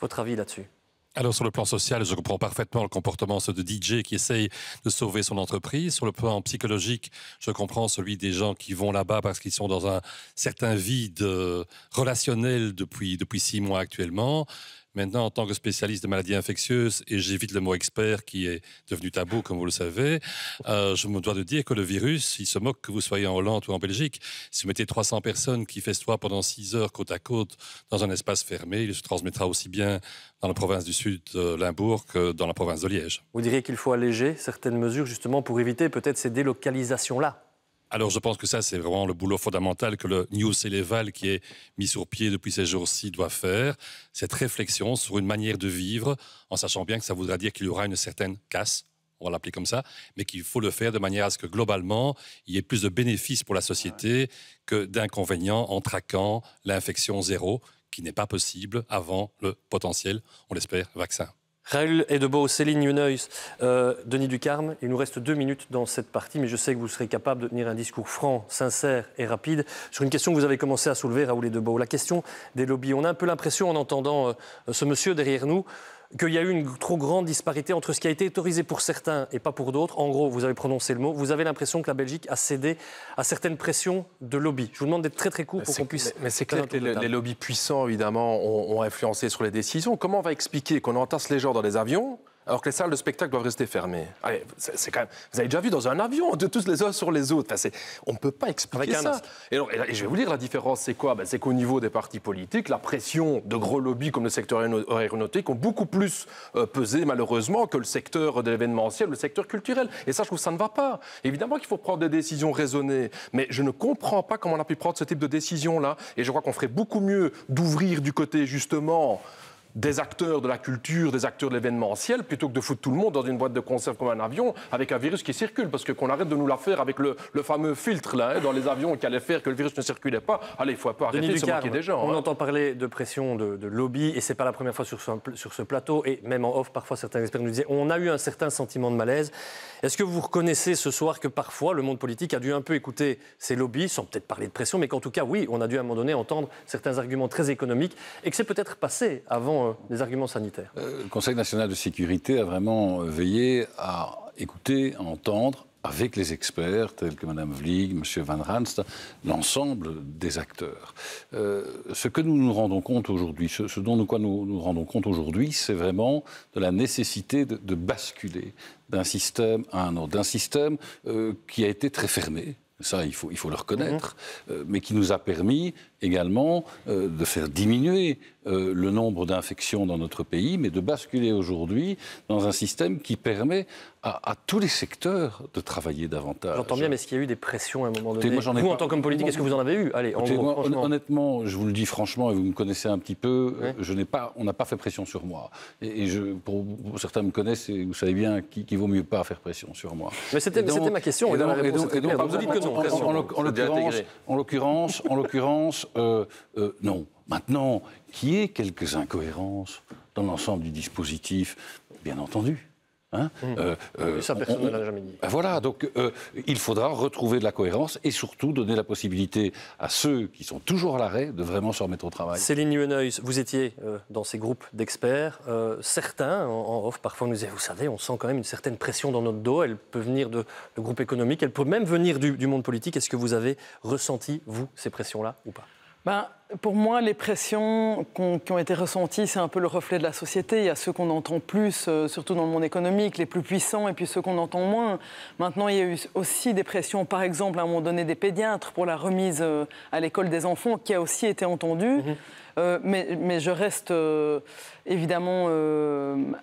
Speaker 1: Votre avis là-dessus ?
Speaker 3: Alors sur le plan social, je comprends parfaitement le comportement de DJ qui essaye de sauver son entreprise. Sur le plan psychologique, je comprends celui des gens qui vont là-bas parce qu'ils sont dans un certain vide relationnel depuis 6 mois actuellement. Maintenant, en tant que spécialiste de maladies infectieuses, et j'évite le mot expert qui est devenu tabou, comme vous le savez, je me dois de dire que le virus, il se moque que vous soyez en Hollande ou en Belgique. Si vous mettez 300 personnes qui festoient pendant 6 heures côte à côte dans un espace fermé, il se transmettra aussi bien dans la province du Sud, Limbourg, que dans la province de Liège.
Speaker 1: Vous diriez qu'il faut alléger certaines mesures justement pour éviter peut-être ces délocalisations-là ?
Speaker 3: Alors je pense que ça, c'est vraiment le boulot fondamental que le New Céléval, qui est mis sur pied depuis ces jours-ci, doit faire. Cette réflexion sur une manière de vivre, en sachant bien que ça voudra dire qu'il y aura une certaine casse, on va l'appeler comme ça, mais qu'il faut le faire de manière à ce que globalement, il y ait plus de bénéfices pour la société que d'inconvénients en traquant l'infection zéro, qui n'est pas possible avant le potentiel, on l'espère, vaccin.
Speaker 1: Raoul Edebo, Céline Youneus, Denis Ducarme, il nous reste 2 minutes dans cette partie, mais je sais que vous serez capable de tenir un discours franc, sincère et rapide sur une question que vous avez commencé à soulever, Raoul Edebo, la question des lobbies. On a un peu l'impression, en entendant ce monsieur derrière nous, qu'il y a eu une trop grande disparité entre ce qui a été autorisé pour certains et pas pour d'autres. En gros, vous avez prononcé le mot, vous avez l'impression que la Belgique a cédé à certaines pressions de lobbies. Je vous demande d'être très très court pour qu'on puisse...
Speaker 17: Mais c'est clair que les lobbies puissants, évidemment, ont influencé sur les décisions. Comment on va expliquer qu'on entasse les gens dans des avions alors que les salles de spectacle doivent rester fermées? Allez, c'est quand même... Vous avez déjà vu dans un avion, de tous les uns sur les autres. Enfin, on ne peut pas expliquer ça. Et je vais vous dire, la différence, c'est quoi? C'est qu'au niveau des partis politiques, la pression de gros lobbies comme le secteur aéronautique ont beaucoup plus pesé, malheureusement, que le secteur de l'événementiel, le secteur culturel. Et ça, je trouve que ça ne va pas. Évidemment qu'il faut prendre des décisions raisonnées, mais je ne comprends pas comment on a pu prendre ce type de décision-là. Et je crois qu'on ferait beaucoup mieux d'ouvrir du côté, justement, des acteurs de la culture, des acteurs de l'événementiel, plutôt que de foutre tout le monde dans une boîte de conserve comme un avion avec un virus qui circule. Parce qu'on arrête de nous la faire avec le fameux filtre là, dans les avions qui allait faire que le virus ne circulait pas. Allez, il faut un peu arrêter de se moquer des gens.
Speaker 1: On entend parler de pression de lobby, et ce n'est pas la première fois sur ce plateau, et même en off, parfois certains experts nous disaient on a eu un certain sentiment de malaise. Est-ce que vous reconnaissez ce soir que parfois le monde politique a dû un peu écouter ces lobbies, sans peut-être parler de pression, mais qu'en tout cas, oui, on a dû à un moment donné entendre certains arguments très économiques, et que c'est peut-être passé avant les arguments sanitaires?
Speaker 18: Le Conseil national de sécurité a vraiment veillé à écouter, à entendre, avec les experts tels que Mme Vlieg, M. Van Ranst, l'ensemble des acteurs. Ce que nous nous rendons compte aujourd'hui, ce dont nous nous rendons compte aujourd'hui, c'est vraiment de la nécessité de basculer d'un système à un autre, d'un système qui a été très fermé. Ça, il faut le reconnaître, mais qui nous a permis également de faire diminuer le nombre d'infections dans notre pays, mais de basculer aujourd'hui dans un système qui permet à tous les secteurs de travailler davantage.
Speaker 1: J'entends bien, mais est-ce qu'il y a eu des pressions à un moment donné? Vous, en tant qu'homme politique, est-ce que vous en avez eu? Allez, en gros, franchement.
Speaker 18: Honnêtement, je vous le dis franchement, et vous me connaissez un petit peu, on n'a pas fait pression sur moi. Pour certains me connaissent, et vous savez bien qu'il vaut mieux pas faire pression sur moi.
Speaker 1: Mais c'était ma question. Vous dites que non.
Speaker 18: En l'occurrence, non. Maintenant, qu'il y ait quelques incohérences dans l'ensemble du dispositif, bien entendu.
Speaker 1: Ça, personne ne l'a jamais dit.
Speaker 18: Voilà, donc il faudra retrouver de la cohérence et surtout donner la possibilité à ceux qui sont toujours à l'arrêt de vraiment se remettre au travail.
Speaker 1: Céline Youneus, vous étiez dans ces groupes d'experts. Certains, en off, parfois nous disaient, vous savez, on sent quand même une certaine pression dans notre dos. Elle peut venir de groupes économiques, elle peut même venir du monde politique. Est-ce que vous avez ressenti, vous, ces pressions-là ou pas?
Speaker 9: Pour moi, les pressions qui ont été ressenties, c'est un peu le reflet de la société. Il y a ceux qu'on entend plus, surtout dans le monde économique, les plus puissants, et puis ceux qu'on entend moins. Maintenant, il y a eu aussi des pressions, par exemple, à un moment donné, des pédiatres pour la remise à l'école des enfants, qui a aussi été entendue. Mais je reste évidemment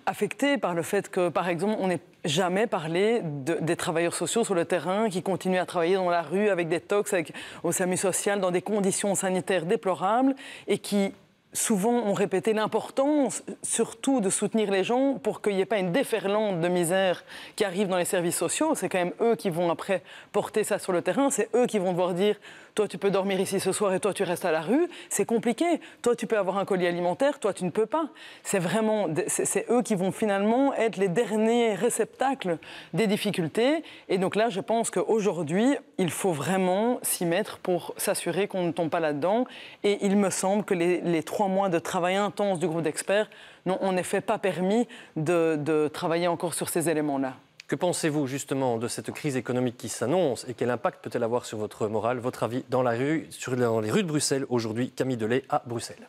Speaker 9: affectée par le fait que, par exemple, on n'ait jamais parlé des travailleurs sociaux sur le terrain qui continuent à travailler dans la rue avec des tox, au SAMU social, dans des conditions sanitaires déplorables et qui souvent ont répété l'importance surtout de soutenir les gens pour qu'il n'y ait pas une déferlante de misère qui arrive dans les services sociaux. C'est quand même eux qui vont après porter ça sur le terrain. C'est eux qui vont devoir dire « toi tu peux dormir ici ce soir et toi tu restes à la rue ». C'est compliqué. Toi tu peux avoir un colis alimentaire, toi tu ne peux pas. C'est eux qui vont finalement être les derniers réceptacles des difficultés. Et donc là je pense qu'aujourd'hui il faut vraiment s'y mettre pour s'assurer qu'on ne tombe pas là-dedans. Et il me semble que les 3 mois de travail intense du groupe d'experts n'ont en effet pas permis de travailler encore sur ces éléments-là.
Speaker 1: Que pensez-vous justement de cette crise économique qui s'annonce et quel impact peut-elle avoir sur votre morale? Votre avis dans les rues de Bruxelles aujourd'hui, Camille Delay à Bruxelles.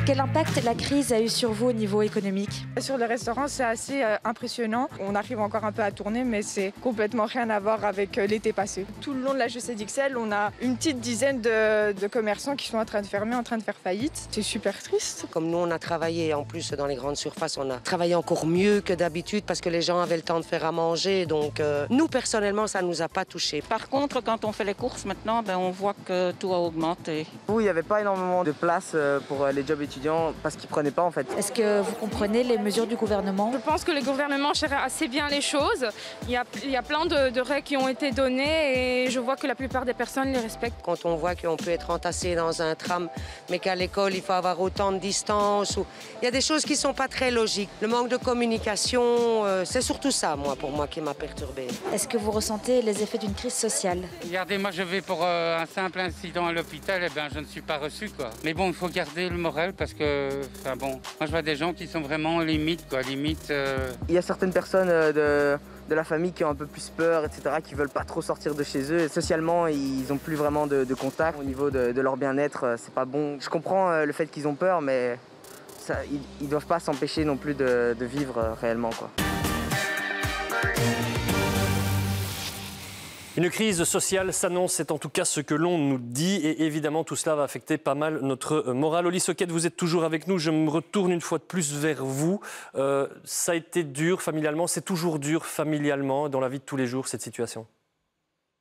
Speaker 4: Quel impact la crise a eu sur vous au niveau économique?
Speaker 12: Sur le restaurant, c'est assez impressionnant. On arrive encore un peu à tourner, mais c'est complètement rien à voir avec l'été passé. Tout le long de la HEC d'Ixelles, on a une petite dizaine de commerçants qui sont en train de fermer, en train de faire faillite. C'est super triste.
Speaker 22: Comme nous, on a travaillé en plus dans les grandes surfaces, on a travaillé encore mieux que d'habitude parce que les gens avaient le temps de faire à manger. Donc nous, personnellement, ça ne nous a pas touchés.
Speaker 23: Par contre, quand on fait les courses maintenant, on voit que tout a augmenté.
Speaker 24: Nous, il n'y avait pas énormément de place pour les jobs étudiants parce qu'ils ne prenaient pas en fait.
Speaker 4: Est-ce que vous comprenez les mesures du gouvernement?
Speaker 25: Je pense que le gouvernement gère assez bien les choses. Il y a plein de règles qui ont été données et je vois que la plupart des personnes les respectent.
Speaker 22: Quand on voit qu'on peut être entassé dans un tram, mais qu'à l'école il faut avoir autant de distance, il y a des choses qui ne sont pas très logiques. Le manque de communication, c'est surtout ça, pour moi, qui m'a perturbée.
Speaker 4: Est-ce que vous ressentez les effets d'une crise sociale?
Speaker 26: Regardez, moi je vais pour un simple incident à l'hôpital, je ne suis pas reçu, quoi. Mais bon, il faut garder le moral parce que, moi je vois des gens qui sont vraiment limite, quoi, limite.
Speaker 24: Il y a certaines personnes de la famille qui ont un peu plus peur, etc., qui veulent pas trop sortir de chez eux. Et socialement, ils n'ont plus vraiment de contact. Au niveau de leur bien-être, c'est pas bon. Je comprends le fait qu'ils ont peur, mais ils doivent pas s'empêcher non plus de vivre réellement, quoi.
Speaker 1: Une crise sociale s'annonce, c'est en tout cas ce que l'on nous dit et évidemment tout cela va affecter pas mal notre morale. Oli Soquet, vous êtes toujours avec nous, je me retourne une fois de plus vers vous. Ça a été dur familialement, c'est toujours dur familialement dans la vie de tous les jours cette situation?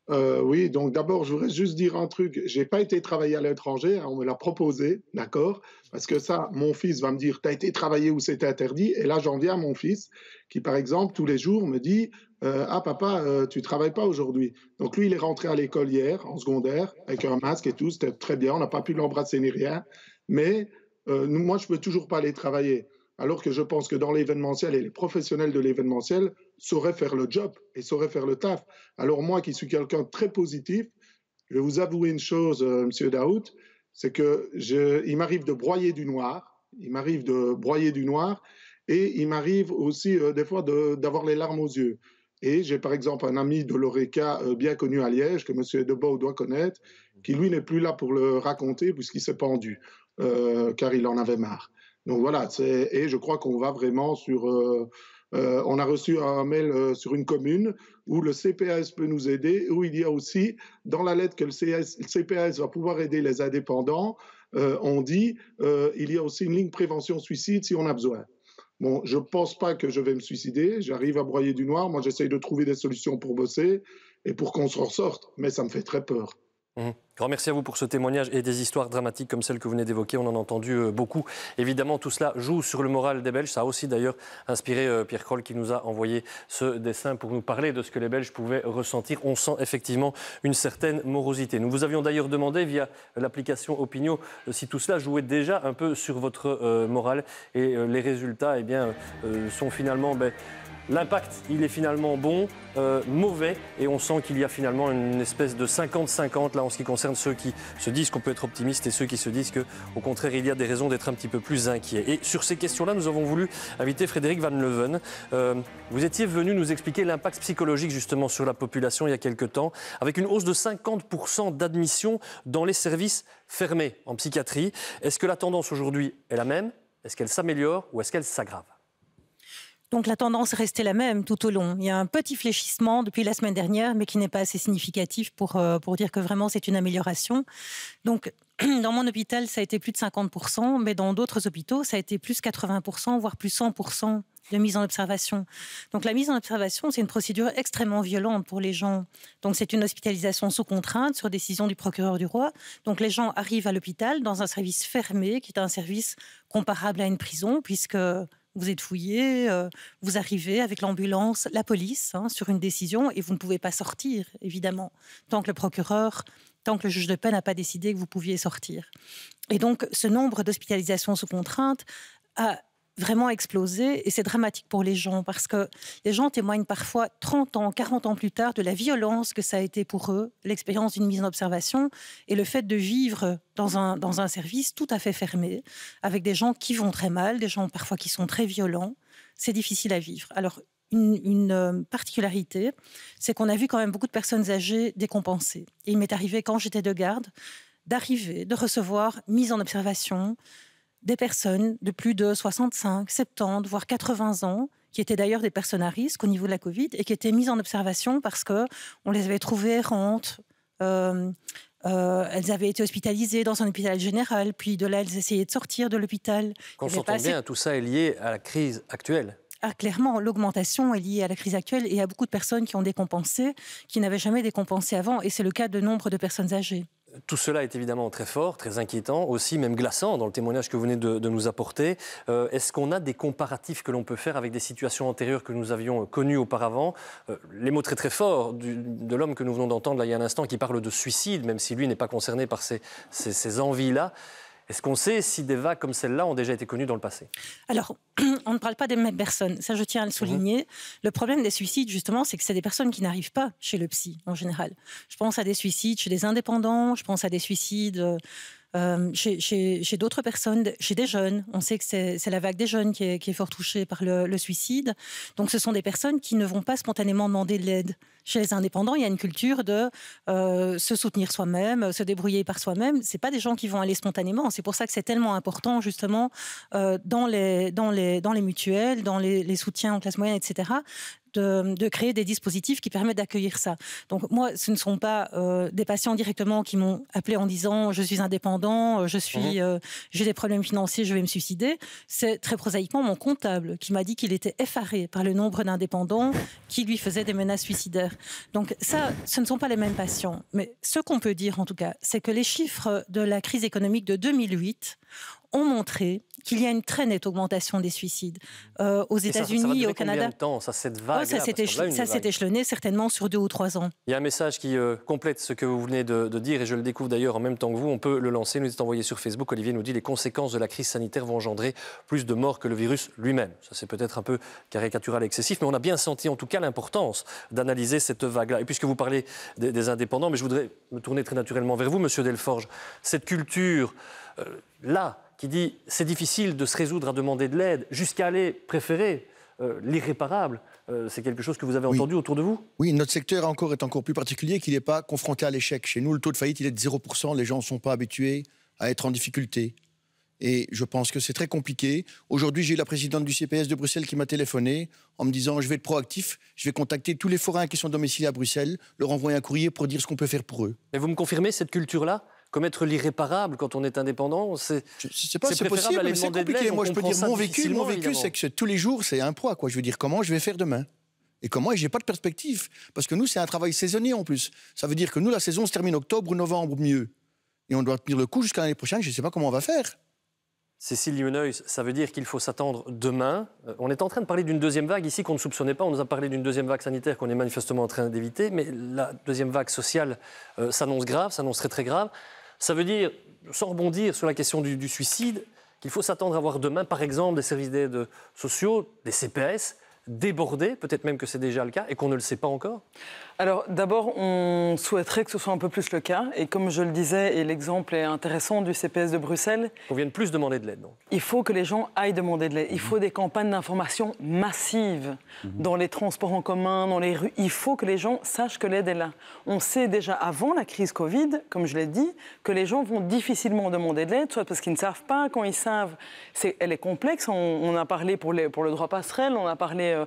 Speaker 19: Oui, donc d'abord, je voudrais juste dire un truc. Je n'ai pas été travailler à l'étranger, on me l'a proposé, d'accord? Parce que ça, mon fils va me dire, tu as été travailler où c'était interdit? Et là, j'en viens à mon fils qui, par exemple, tous les jours me dit, ah papa, tu travailles pas aujourd'hui. Donc lui, il est rentré à l'école hier, en secondaire, avec un masque et tout, c'était très bien, on n'a pas pu l'embrasser ni rien. Mais moi, je peux toujours pas aller travailler. Alors que je pense que dans l'événementiel, et les professionnels de l'événementiel sauraient faire le job et sauraient faire le taf. Alors moi, qui suis quelqu'un de très positif, je vais vous avouer une chose, Monsieur Daoud, c'est qu'il m'arrive de broyer du noir, et il m'arrive aussi des fois d'avoir les larmes aux yeux. Et j'ai par exemple un ami de l'Oreca bien connu à Liège, que Monsieur Debeau doit connaître, qui lui n'est plus là pour le raconter puisqu'il s'est pendu, car il en avait marre. Donc voilà, et je crois qu'on va vraiment sur... on a reçu un mail sur une commune où le CPAS peut nous aider, où il y a aussi, dans la lettre que le CPAS va pouvoir aider les indépendants, on dit il y a aussi une ligne prévention suicide si on a besoin. Bon, je ne pense pas que je vais me suicider, j'arrive à broyer du noir, moi j'essaye de trouver des solutions pour bosser et pour qu'on s'en sorte, mais ça me fait très peur.
Speaker 1: Grand merci à vous pour ce témoignage et des histoires dramatiques comme celle que vous venez d'évoquer. On en a entendu beaucoup. Évidemment, tout cela joue sur le moral des Belges. Ça a aussi d'ailleurs inspiré Pierre Kroll qui nous a envoyé ce dessin pour nous parler de ce que les Belges pouvaient ressentir. On sent effectivement une certaine morosité. Nous vous avions d'ailleurs demandé via l'application Opinio si tout cela jouait déjà un peu sur votre morale. Et les résultats sont finalement... L'impact, il est finalement bon, mauvais, et on sent qu'il y a finalement une espèce de 50-50 là en ce qui concerne ceux qui se disent qu'on peut être optimiste et ceux qui se disent qu'au contraire il y a des raisons d'être un petit peu plus inquiets. Et sur ces questions-là, nous avons voulu inviter Frédéric Van Leuven. Vous étiez venu nous expliquer l'impact psychologique justement sur la population il y a quelque temps, avec une hausse de 50% d'admission dans les services fermés en psychiatrie. Est-ce que la tendance aujourd'hui est la même? Est-ce qu'elle s'améliore ou est-ce qu'elle s'aggrave?
Speaker 5: Donc la tendance est restée la même tout au long. Il y a un petit fléchissement depuis la semaine dernière, mais qui n'est pas assez significatif pour dire que vraiment c'est une amélioration. Donc dans mon hôpital, ça a été plus de 50%, mais dans d'autres hôpitaux, ça a été plus 80%, voire plus 100% de mise en observation. Donc la mise en observation, c'est une procédure extrêmement violente pour les gens. Donc c'est une hospitalisation sous contrainte sur décision du procureur du roi. Donc les gens arrivent à l'hôpital dans un service fermé, qui est un service comparable à une prison, puisque vous êtes fouillé, vous arrivez avec l'ambulance, la police, sur une décision, et vous ne pouvez pas sortir, évidemment, tant que le juge de paix n'a pas décidé que vous pouviez sortir. Et donc, ce nombre d'hospitalisations sous contrainte a vraiment explosé, et c'est dramatique pour les gens, parce que les gens témoignent parfois 30 ans, 40 ans plus tard de la violence que ça a été pour eux, l'expérience d'une mise en observation, et le fait de vivre dans un service tout à fait fermé, avec des gens qui vont très mal, des gens parfois qui sont très violents. C'est difficile à vivre. Alors, une particularité, c'est qu'on a vu quand même beaucoup de personnes âgées décompensées. Et il m'est arrivé, quand j'étais de garde, de recevoir mise en observation des personnes de plus de 65, 70, voire 80 ans, qui étaient d'ailleurs des personnes à risque au niveau de la Covid et qui étaient mises en observation parce qu'on les avait trouvées errantes. Elles avaient été hospitalisées dans un hôpital général, puis de là, elles essayaient de sortir de l'hôpital.
Speaker 1: Qu'on s'entend bien, tout ça est lié à la crise actuelle.
Speaker 5: Ah, clairement, l'augmentation est liée à la crise actuelle et à beaucoup de personnes qui ont décompensé, qui n'avaient jamais décompensé avant, et c'est le cas de nombre de personnes âgées.
Speaker 1: Tout cela est évidemment très fort, très inquiétant, aussi même glaçant dans le témoignage que vous venez de nous apporter. Est-ce qu'on a des comparatifs que l'on peut faire avec des situations antérieures que nous avions connues auparavant? Les mots très très forts de l'homme que nous venons d'entendre là, il y a un instant, qui parle de suicide, même si lui n'est pas concerné par ces envies-là. Est-ce qu'on sait si des vagues comme celle-là ont déjà été connues dans le passé?
Speaker 5: Alors, on ne parle pas des mêmes personnes, ça je tiens à le souligner. Le problème des suicides, justement, c'est que c'est des personnes qui n'arrivent pas chez le psy, en général. Je pense à des suicides chez des indépendants, je pense à des suicides chez d'autres personnes, chez des jeunes. On sait que c'est la vague des jeunes qui est fort touchée par le suicide. Donc ce sont des personnes qui ne vont pas spontanément demander de l'aide. Chez les indépendants, il y a une culture de se soutenir soi-même, se débrouiller par soi-même. C'est pas des gens qui vont aller spontanément. C'est pour ça que c'est tellement important, justement, dans les mutuelles, dans les soutiens en classe moyenne, etc., de créer des dispositifs qui permettent d'accueillir ça. Donc moi, ce ne sont pas des patients directement qui m'ont appelé en disant « je suis indépendant, j'ai des problèmes financiers, je vais me suicider ». C'est très prosaïquement mon comptable qui m'a dit qu'il était effaré par le nombre d'indépendants qui lui faisaient des menaces suicidaires. Donc ça, ce ne sont pas les mêmes patients. Mais ce qu'on peut dire en tout cas, c'est que les chiffres de la crise économique de 2008 ont montré qu'il y a une très nette augmentation des suicides. Aux États-Unis, au Canada.
Speaker 1: Combien de temps, cette vague
Speaker 5: ça s'est échelonné certainement sur 2 ou 3 ans.
Speaker 1: Il y a un message qui complète ce que vous venez de dire, et je le découvre d'ailleurs en même temps que vous. On peut le lancer, nous est envoyé sur Facebook. Olivier nous dit: les conséquences de la crise sanitaire vont engendrer plus de morts que le virus lui-même. Ça, c'est peut-être un peu caricatural et excessif, mais on a bien senti en tout cas l'importance d'analyser cette vague-là. Et puisque vous parlez des indépendants, mais je voudrais me tourner très naturellement vers vous, Monsieur Delforge. Cette culture là, qui dit c'est difficile de se résoudre à demander de l'aide, jusqu'à aller préférer l'irréparable, c'est quelque chose que vous avez entendu autour de vous?
Speaker 7: Oui, notre secteur est encore plus particulier, qu'il n'est pas confronté à l'échec. Chez nous, le taux de faillite il est de 0%, les gens ne sont pas habitués à être en difficulté. Et je pense que c'est très compliqué. Aujourd'hui, j'ai eu la présidente du CPS de Bruxelles qui m'a téléphoné en me disant: je vais être proactif, je vais contacter tous les forains qui sont domiciliés à Bruxelles, leur envoyer un courrier pour dire ce qu'on peut faire pour eux.
Speaker 1: Et vous me confirmez cette culture-là? Commettre l'irréparable quand on est indépendant, c'est
Speaker 7: possible, mais c'est compliqué. Moi, je peux dire mon vécu, c'est que tous les jours, c'est un poids. Je veux dire, comment je vais faire demain? Et comment? Et j'ai pas de perspective. Parce que nous, c'est un travail saisonnier en plus. Ça veut dire que nous, la saison se termine octobre ou novembre mieux. Et on doit tenir le coup jusqu'à l'année prochaine. Je ne sais pas comment on va faire.
Speaker 1: Cécile Limeneuil, ça veut dire qu'il faut s'attendre demain. On est en train de parler d'une deuxième vague ici qu'on ne soupçonnait pas. On nous a parlé d'une deuxième vague sanitaire qu'on est manifestement en train d'éviter. Mais la deuxième vague sociale s'annonce grave, s'annonce très très grave. Ça veut dire, sans rebondir sur la question du suicide, qu'il faut s'attendre à voir demain, par exemple, des services d'aide sociaux, des CPS, débordés, peut-être même que c'est déjà le cas et qu'on ne le sait pas encore?
Speaker 9: Alors d'abord, on souhaiterait que ce soit un peu plus le cas. Et comme je le disais, et l'exemple est intéressant du CPS de Bruxelles...
Speaker 1: On vient de plus demander de l'aide, donc.
Speaker 9: Il faut que les gens aillent demander de l'aide. Il faut des campagnes d'information massives dans les transports en commun, dans les rues. Il faut que les gens sachent que l'aide est là. On sait déjà avant la crise Covid, comme je l'ai dit, que les gens vont difficilement demander de l'aide, soit parce qu'ils ne savent pas, quand ils savent... Elle est complexe, on a parlé pour le droit passerelle, on a parlé...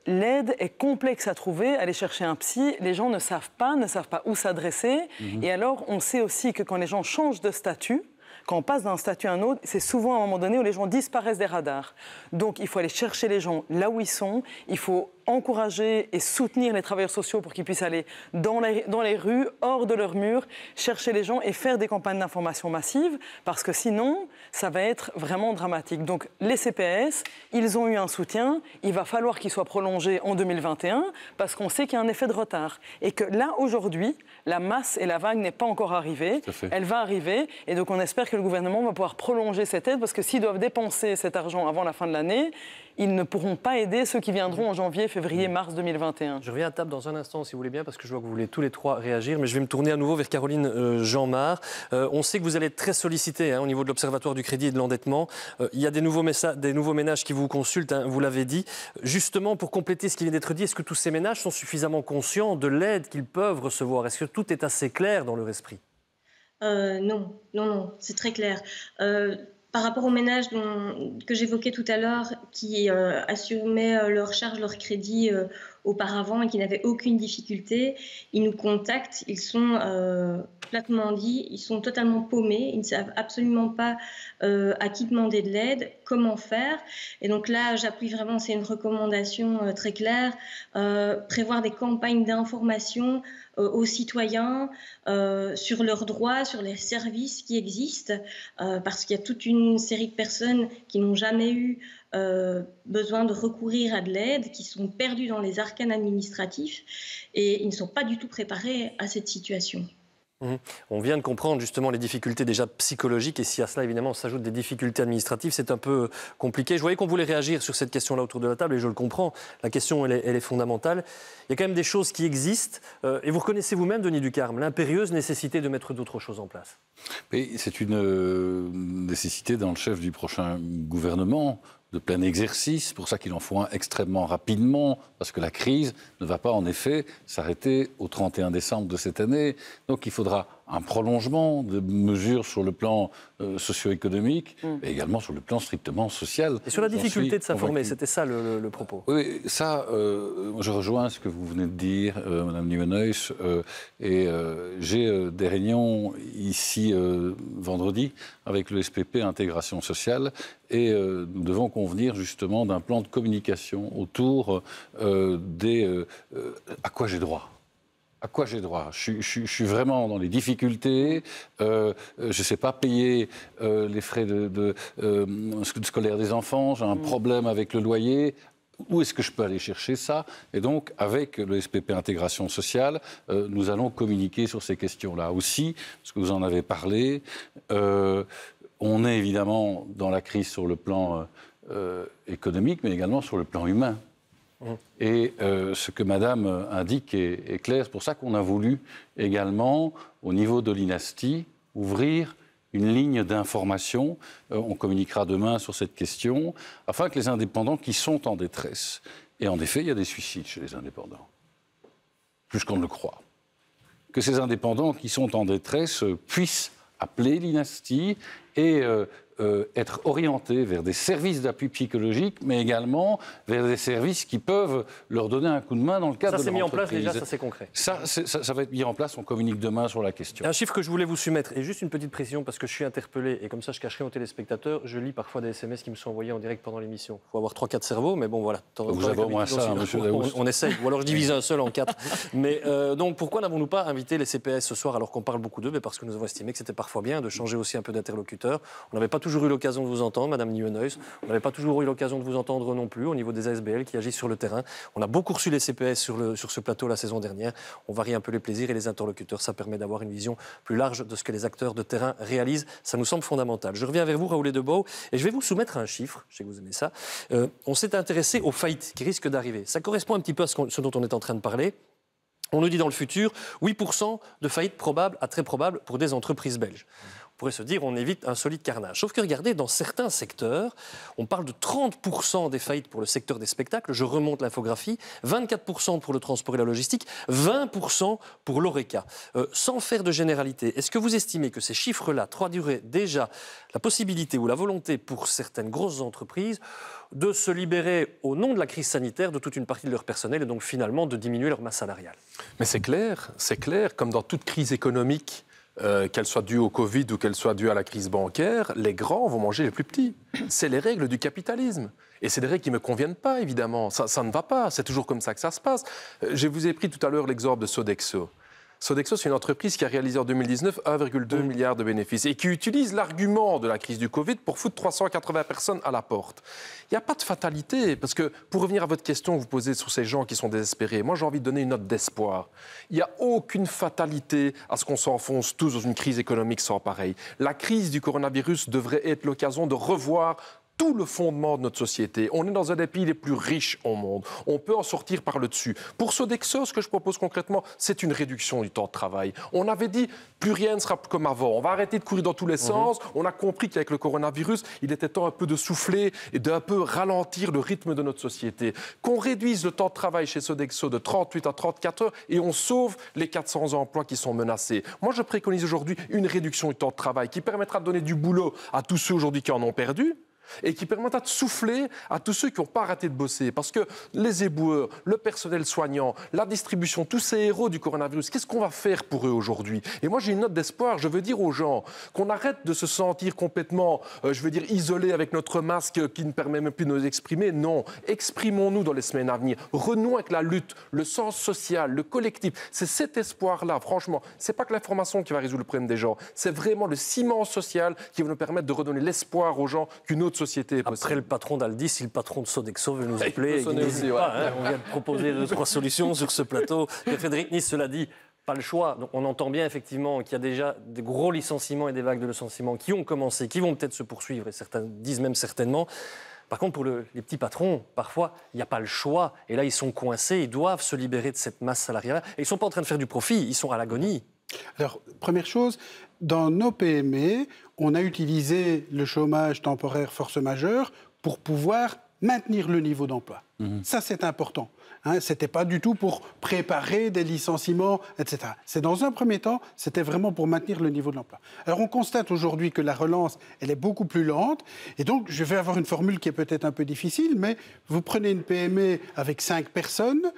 Speaker 9: L'aide est complexe à trouver, aller chercher un psy, les gens ne savent pas où s'adresser. Et alors, on sait aussi que quand les gens changent de statut, quand on passe d'un statut à un autre, c'est souvent à un moment donné où les gens disparaissent des radars. Donc, il faut aller chercher les gens là où ils sont, il faut encourager et soutenir les travailleurs sociaux pour qu'ils puissent aller dans les rues, hors de leurs murs, chercher les gens et faire des campagnes d'information massives, parce que sinon, ça va être vraiment dramatique. Donc, les CPS, ils ont eu un soutien, il va falloir qu'il soit prolongé en 2021, parce qu'on sait qu'il y a un effet de retard. Et que là, aujourd'hui, la masse et la vague n'est pas encore arrivée, elle va arriver, et donc on espère que le gouvernement va pouvoir prolonger cette aide, parce que s'ils doivent dépenser cet argent avant la fin de l'année, ils ne pourront pas aider ceux qui viendront en janvier, février, mars 2021.
Speaker 1: Je reviens à table dans un instant, si vous voulez bien, parce que je vois que vous voulez tous les trois réagir, mais je vais me tourner à nouveau vers Caroline Jeanmar. On sait que vous allez être très sollicité au niveau de l'Observatoire du crédit et de l'endettement. Il y a des nouveaux ménages qui vous consultent, vous l'avez dit. Justement, pour compléter ce qui vient d'être dit, est-ce que tous ces ménages sont suffisamment conscients de l'aide qu'ils peuvent recevoir? Est-ce que tout est assez clair dans leur esprit?
Speaker 2: Non, c'est très clair. Par rapport aux ménages que j'évoquais tout à l'heure, qui assumaient leurs charges, leur crédit auparavant et qui n'avaient aucune difficulté, ils nous contactent, ils sont platement dit, ils sont totalement paumés, ils ne savent absolument pas à qui demander de l'aide, comment faire. Et donc là, j'appuie vraiment, c'est une recommandation très claire, prévoir des campagnes d'information aux citoyens sur leurs droits, sur les services qui existent, parce qu'il y a toute une série de personnes qui n'ont jamais eu besoin de recourir à de l'aide, qui sont perdus dans les arcanes administratifs et ils ne sont pas du tout préparés à cette situation.
Speaker 1: On vient de comprendre justement les difficultés déjà psychologiques et si à cela évidemment s'ajoutent des difficultés administratives, c'est un peu compliqué. Je voyais qu'on voulait réagir sur cette question-là autour de la table et je le comprends, la question elle est fondamentale. Il y a quand même des choses qui existent et vous reconnaissez vous-même, Denis Ducarme, l'impérieuse nécessité de mettre d'autres choses en place.
Speaker 18: C'est une nécessité dans le chef du prochain gouvernement de plein exercice, pour ça qu'il en faut un extrêmement rapidement, parce que la crise ne va pas en effet s'arrêter au 31 décembre de cette année. Donc il faudra un prolongement de mesures sur le plan socio-économique, mais également sur le plan strictement social.
Speaker 1: Et sur la difficulté de s'informer, c'était ça le propos.
Speaker 18: Oui, ça, je rejoins ce que vous venez de dire, Madame Nieuwenhuis, et j'ai des réunions ici vendredi avec le SPP Intégration Sociale, et nous devons convenir justement d'un plan de communication autour des à quoi j'ai droit. À quoi j'ai droit? Je suis vraiment dans les difficultés. Je ne sais pas payer les frais de scolaire des enfants. J'ai un problème avec le loyer. Où est-ce que je peux aller chercher ça? Et donc, avec le SPP Intégration Sociale, nous allons communiquer sur ces questions-là aussi, parce que vous en avez parlé. On est évidemment dans la crise sur le plan économique, mais également sur le plan humain. Et ce que Madame indique est clair. C'est pour ça qu'on a voulu également, au niveau de l'INASTI, ouvrir une ligne d'information. On communiquera demain sur cette question, afin que les indépendants qui sont en détresse, et en effet, il y a des suicides chez les indépendants, plus qu'on ne le croit, que ces indépendants qui sont en détresse puissent appeler l'INASTI et être orientés vers des services d'appui psychologique, mais également vers des services qui peuvent leur donner un coup de main dans le cadre de leur entreprise.
Speaker 1: Ça, c'est mis en place déjà, ça c'est concret.
Speaker 18: Ça va être mis en place, on communique demain sur la question.
Speaker 1: Un chiffre que je voulais vous soumettre, et juste une petite précision, parce que je suis interpellé, et comme ça je cacherai aux téléspectateurs, je lis parfois des SMS qui me sont envoyés en direct pendant l'émission. Il faut avoir 3-4 cerveaux, mais bon voilà.
Speaker 18: Vous avez au moins ça, hein, monsieur Daoust.
Speaker 1: On essaye, ou alors je divise un seul en 4. Mais donc pourquoi n'avons-nous pas invité les CPS ce soir alors qu'on parle beaucoup d'eux? Parce que nous avons estimé que c'était parfois bien de changer aussi un peu d'interlocuteur. On n'avait pas toujours eu l'occasion de vous entendre, Madame Nieuwenhuis. On n'avait pas toujours eu l'occasion de vous entendre non plus au niveau des ASBL qui agissent sur le terrain. On a beaucoup reçu les CPS sur ce plateau la saison dernière. On varie un peu les plaisirs et les interlocuteurs. Ça permet d'avoir une vision plus large de ce que les acteurs de terrain réalisent. Ça nous semble fondamental. Je reviens vers vous, Raoul Edebow, et je vais vous soumettre un chiffre. Je sais que vous aimez ça. On s'est intéressé aux faillites qui risquent d'arriver. Ça correspond un petit peu à ce dont on est en train de parler. On nous dit dans le futur 8% de faillites probables à très probables pour des entreprises belges. On pourrait se dire on évite un solide carnage. Sauf que regardez, dans certains secteurs, on parle de 30% des faillites pour le secteur des spectacles, je remonte l'infographie, 24% pour le transport et la logistique, 20% pour l'ORECA. Sans faire de généralité, est-ce que vous estimez que ces chiffres-là traduiraient déjà la possibilité ou la volonté pour certaines grosses entreprises de se libérer au nom de la crise sanitaire de toute une partie de leur personnel et donc finalement de diminuer leur masse salariale?
Speaker 17: Mais c'est clair, comme dans toute crise économique, qu'elle soit due au Covid ou qu'elle soit due à la crise bancaire, les grands vont manger les plus petits. C'est les règles du capitalisme. Et c'est des règles qui ne me conviennent pas, évidemment. Ça ne va pas. C'est toujours comme ça que ça se passe. Je vous ai pris tout à l'heure l'exemple de Sodexo. Sodexo, c'est une entreprise qui a réalisé en 2019 1,2 milliard de bénéfices et qui utilise l'argument de la crise du Covid pour foutre 380 personnes à la porte. Il n'y a pas de fatalité, parce que pour revenir à votre question que vous posez sur ces gens qui sont désespérés, moi j'ai envie de donner une note d'espoir. Il n'y a aucune fatalité à ce qu'on s'enfonce tous dans une crise économique sans pareil. La crise du coronavirus devrait être l'occasion de revoir tout le fondement de notre société. On est dans un des pays les plus riches au monde. On peut en sortir par le dessus. Pour Sodexo, ce que je propose concrètement, c'est une réduction du temps de travail. On avait dit, plus rien ne sera comme avant. On va arrêter de courir dans tous les sens. On a compris qu'avec le coronavirus, il était temps un peu de souffler et d'un peu ralentir le rythme de notre société. Qu'on réduise le temps de travail chez Sodexo de 38 à 34 heures et on sauve les 400 emplois qui sont menacés. Moi, je préconise aujourd'hui une réduction du temps de travail qui permettra de donner du boulot à tous ceux aujourd'hui qui en ont perdu, et qui permettra de souffler à tous ceux qui n'ont pas arrêté de bosser. Parce que les éboueurs, le personnel soignant, la distribution, tous ces héros du coronavirus, qu'est-ce qu'on va faire pour eux aujourd'hui? Et moi, j'ai une note d'espoir. Je veux dire aux gens qu'on arrête de se sentir complètement, isolés avec notre masque qui ne permet même plus de nous exprimer. Non, exprimons-nous dans les semaines à venir. Renouons avec la lutte, le sens social, le collectif. C'est cet espoir-là, franchement. Ce n'est pas que l'information qui va résoudre le problème des gens. C'est vraiment le ciment social qui va nous permettre de redonner l'espoir aux gens qu'une autre société est possible.
Speaker 1: Après le patron d'Aldi, si le patron de Sodexo veut nous appeler, on vient de proposer 2-3 solutions sur ce plateau. Frédéric Nice, cela dit, pas le choix. Donc on entend bien effectivement qu'il y a déjà des gros licenciements et des vagues de licenciements qui ont commencé, qui vont peut-être se poursuivre, et certains disent même certainement. Par contre, pour les petits patrons, parfois, il n'y a pas le choix. Et là, ils sont coincés, ils doivent se libérer de cette masse salariale. Et ils ne sont pas en train de faire du profit, ils sont à l'agonie.
Speaker 21: Alors, première chose, dans nos PME, on a utilisé le chômage temporaire force majeure pour pouvoir maintenir le niveau d'emploi. Ça, c'est important. Ce n'était pas du tout pour préparer des licenciements, etc. C'est dans un premier temps, c'était vraiment pour maintenir le niveau de l'emploi. Alors, on constate aujourd'hui que la relance, elle est beaucoup plus lente. Et donc, je vais avoir une formule qui est peut-être un peu difficile, mais vous prenez une PME avec 5 personnes,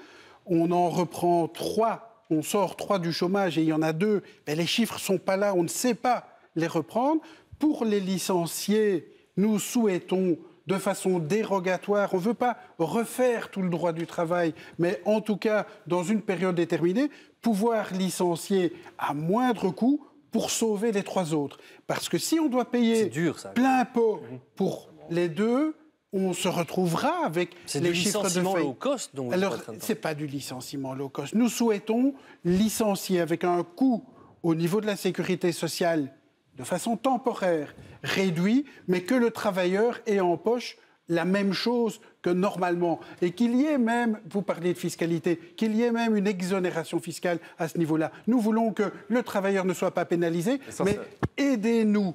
Speaker 21: on en reprend 3. On sort 3 du chômage et il y en a 2, ben les chiffres ne sont pas là, on ne sait pas les reprendre. Pour les licenciés, nous souhaitons de façon dérogatoire, on ne veut pas refaire tout le droit du travail, mais en tout cas, dans une période déterminée, pouvoir licencier à moindre coût pour sauver les 3 autres. Parce que si on doit payer plein pot pour les 2, on se retrouvera avec les chiffres de faillite. C'est du licenciement low cost dont vous êtes en train de parler. Ce n'est pas du licenciement low cost. Nous souhaitons licencier avec un coût au niveau de la sécurité sociale de façon temporaire, réduit, mais que le travailleur ait en poche la même chose que normalement. Et qu'il y ait même, vous parliez de fiscalité, qu'il y ait même une exonération fiscale à ce niveau-là. Nous voulons que le travailleur ne soit pas pénalisé, mais aidez-nous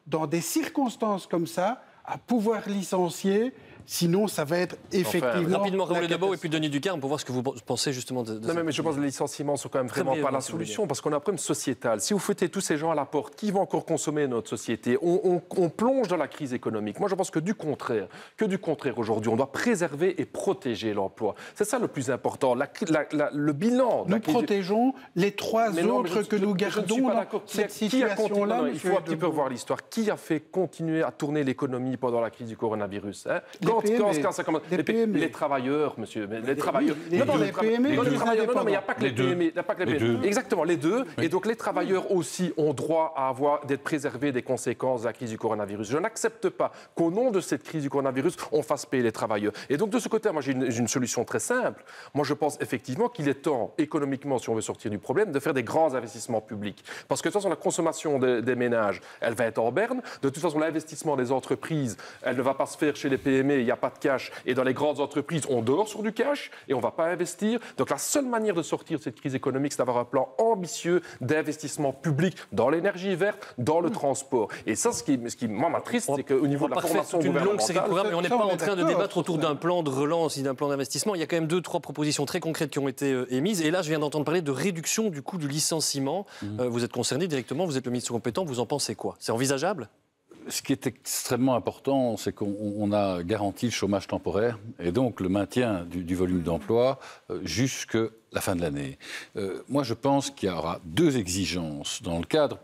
Speaker 21: dans des circonstances comme ça, à pouvoir licencier, sinon ça va être effectivement...
Speaker 1: Rapidement, Raoul Edebow et puis Denis Ducarme pour voir ce que vous pensez justement de
Speaker 17: non, mais je pense que les licenciements sont quand même vraiment pas la solution, parce qu'on a un problème sociétal. Si vous foutez tous ces gens à la porte, qui vont encore consommer notre société? On plonge dans la crise économique. Moi, je pense que du contraire aujourd'hui, on doit préserver et protéger l'emploi. C'est ça le plus important. Le bilan...
Speaker 21: Nous protégeons les 3 autres que nous gardons dans cette situation-là.
Speaker 17: Il faut un petit peu voir l'histoire. Qui a fait continuer à tourner l'économie pendant la crise du coronavirus? Les travailleurs, monsieur. Les travailleurs.
Speaker 21: Les PME.
Speaker 17: Non, mais il n'y a pas que les PME. Exactement, les deux. Et donc, les travailleurs aussi ont droit à d'être préservés des conséquences de la crise du coronavirus. Je n'accepte pas qu'au nom de cette crise du coronavirus, on fasse payer les travailleurs. Et donc, de ce côté, moi, j'ai une solution très simple. Moi, je pense effectivement qu'il est temps, économiquement, si on veut sortir du problème, de faire des grands investissements publics. Parce que de toute façon, la consommation des ménages, elle va être en berne. De toute façon, l'investissement des entreprises, elle ne va pas se faire chez les PME, il n'y a pas de cash. Et dans les grandes entreprises, on dort sur du cash et on ne va pas investir. Donc, la seule manière de sortir de cette crise économique, c'est d'avoir un plan ambitieux d'investissement public dans l'énergie verte, dans le transport. Et ça, ce qui moi, m'attriste, c'est qu'au niveau de la formation gouvernementale...
Speaker 1: Mais on n'est pas en train de débattre autour d'un plan de relance et d'un plan d'investissement. Il y a quand même 2-3 propositions très concrètes qui ont été émises. Et là, je viens d'entendre parler de réduction du coût du licenciement. Vous êtes concerné directement, vous êtes le ministre compétent. Vous en pensez quoi? C'est envisageable?
Speaker 18: Ce qui est extrêmement important, c'est qu'on a garanti le chômage temporaire et donc le maintien du volume d'emploi jusque la fin de l'année. Moi, je pense qu'il y aura 2 exigences dans le cadre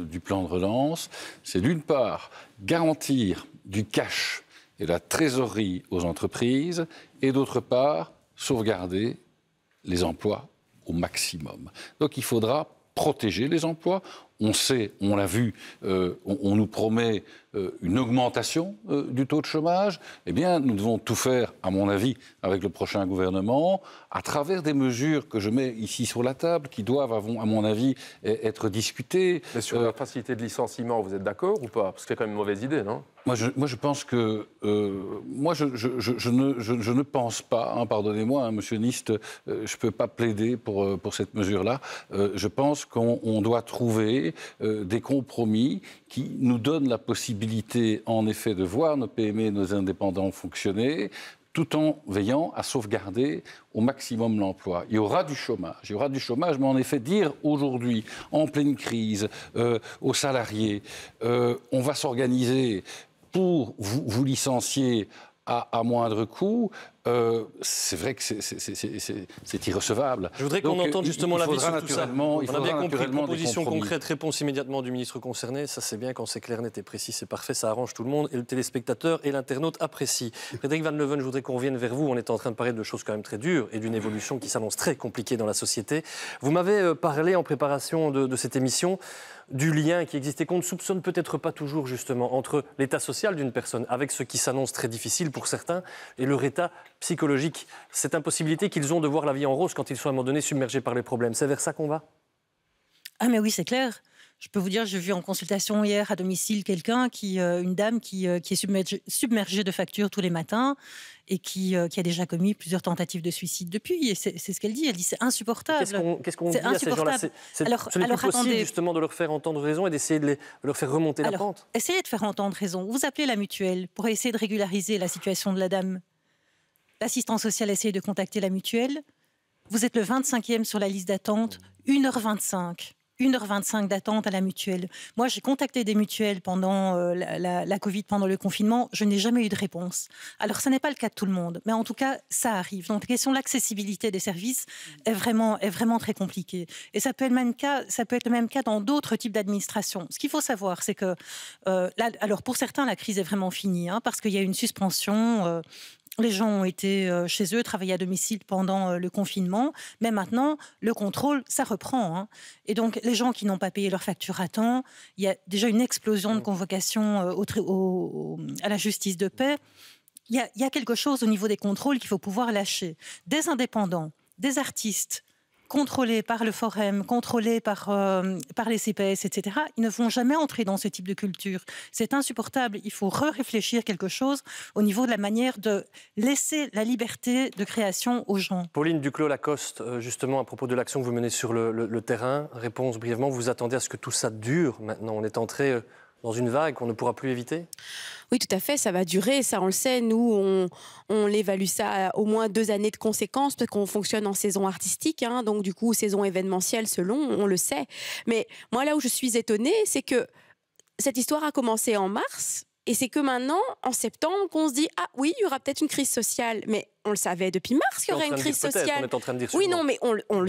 Speaker 18: du plan de relance. C'est d'une part garantir du cash et de la trésorerie aux entreprises et d'autre part sauvegarder les emplois au maximum. Donc il faudra protéger les emplois. On sait, on l'a vu, on nous promet une augmentation du taux de chômage. Eh bien, nous devons tout faire, à mon avis, avec le prochain gouvernement, à travers des mesures que je mets ici sur la table, qui doivent, à mon avis, être discutées.
Speaker 17: Mais sur la facilité de licenciement, vous êtes d'accord ou pas? Parce que c'est quand même une mauvaise idée, non?
Speaker 18: Moi, je pense que... je ne pense pas, pardonnez-moi, monsieur Nist, je ne peux pas plaider pour cette mesure-là. Je pense qu'on doit trouver des compromis qui nous donnent la possibilité, en effet, de voir nos PME et nos indépendants fonctionner, tout en veillant à sauvegarder au maximum l'emploi. Il y aura du chômage, mais en effet, dire aujourd'hui, en pleine crise, aux salariés, on va s'organiser pour vous licencier à moindre coût, c'est vrai que c'est irrecevable.
Speaker 1: Je voudrais qu'on entende justement l'avis sur tout ça. On a bien compris, proposition concrète, réponse immédiatement du ministre concerné. Ça, c'est bien, quand c'est clair, net et précis, c'est parfait, ça arrange tout le monde. Et le téléspectateur et l'internaute apprécient. Frédéric Van Leuven, je voudrais qu'on revienne vers vous. On est en train de parler de choses quand même très dures et d'une évolution qui s'annonce très compliquée dans la société. Vous m'avez parlé en préparation de cette émission du lien qui existait, qu'on ne soupçonne peut-être pas toujours justement, entre l'état social d'une personne, avec ce qui s'annonce très difficile pour certains, et leur état psychologique. Cette impossibilité qu'ils ont de voir la vie en rose quand ils sont à un moment donné submergés par les problèmes. C'est vers ça qu'on va?
Speaker 5: Ah mais oui, c'est clair. Je peux vous dire, j'ai vu en consultation hier à domicile quelqu'un, une dame qui est submergée de factures tous les matins et qui a déjà commis plusieurs tentatives de suicide depuis. Et c'est ce qu'elle dit. Elle dit c'est insupportable.
Speaker 1: Qu'est-ce qu'on dit à ces gens-là? Ce n'est plus possible justement de leur faire entendre raison et d'essayer de leur faire remonter la pente.
Speaker 5: Essayez de faire entendre raison. Vous appelez la mutuelle pour essayer de régulariser la situation de la dame. L'assistant social essaye de contacter la mutuelle. Vous êtes le 25e sur la liste d'attente. 1h25. 1h25 d'attente à la mutuelle. Moi, j'ai contacté des mutuelles pendant la Covid, pendant le confinement. Je n'ai jamais eu de réponse. Alors, ce n'est pas le cas de tout le monde, mais en tout cas, ça arrive. Donc, la question de l'accessibilité des services est vraiment très compliquée. Et ça peut être le même cas dans d'autres types d'administrations. Ce qu'il faut savoir, c'est que, alors pour certains, la crise est vraiment finie, parce qu'il y a une suspension. Les gens ont été chez eux, travaillé à domicile pendant le confinement. Mais maintenant, le contrôle, ça reprend. Et donc, les gens qui n'ont pas payé leurs factures à temps, il y a déjà une explosion de convocations à la justice de paix. Il y a quelque chose au niveau des contrôles qu'il faut pouvoir lâcher. Des indépendants, des artistes, contrôlés par le Forum, contrôlés par les CPS, etc., ils ne vont jamais entrer dans ce type de culture. C'est insupportable. Il faut réfléchir quelque chose au niveau de la manière de laisser la liberté de création aux gens.
Speaker 1: Pauline Duclos-Lacoste, justement, à propos de l'action que vous menez sur le terrain, réponse brièvement, vous attendez à ce que tout ça dure maintenant? On est entré dans une vague qu'on ne pourra plus éviter?
Speaker 20: Oui, tout à fait, ça va durer, ça on le sait. Nous, on l'évalue ça à au moins 2 années de conséquences, parce qu'on fonctionne en saison artistique, donc du coup, saison événementielle selon, on le sait. Mais moi, là où je suis étonnée, c'est que cette histoire a commencé en mars, et c'est que maintenant, en septembre, qu'on se dit « Ah oui, il y aura peut-être une crise sociale », mais on le savait depuis mars qu'il y aurait une crise sociale.
Speaker 1: On est en train de dire
Speaker 20: oui, non, mais on le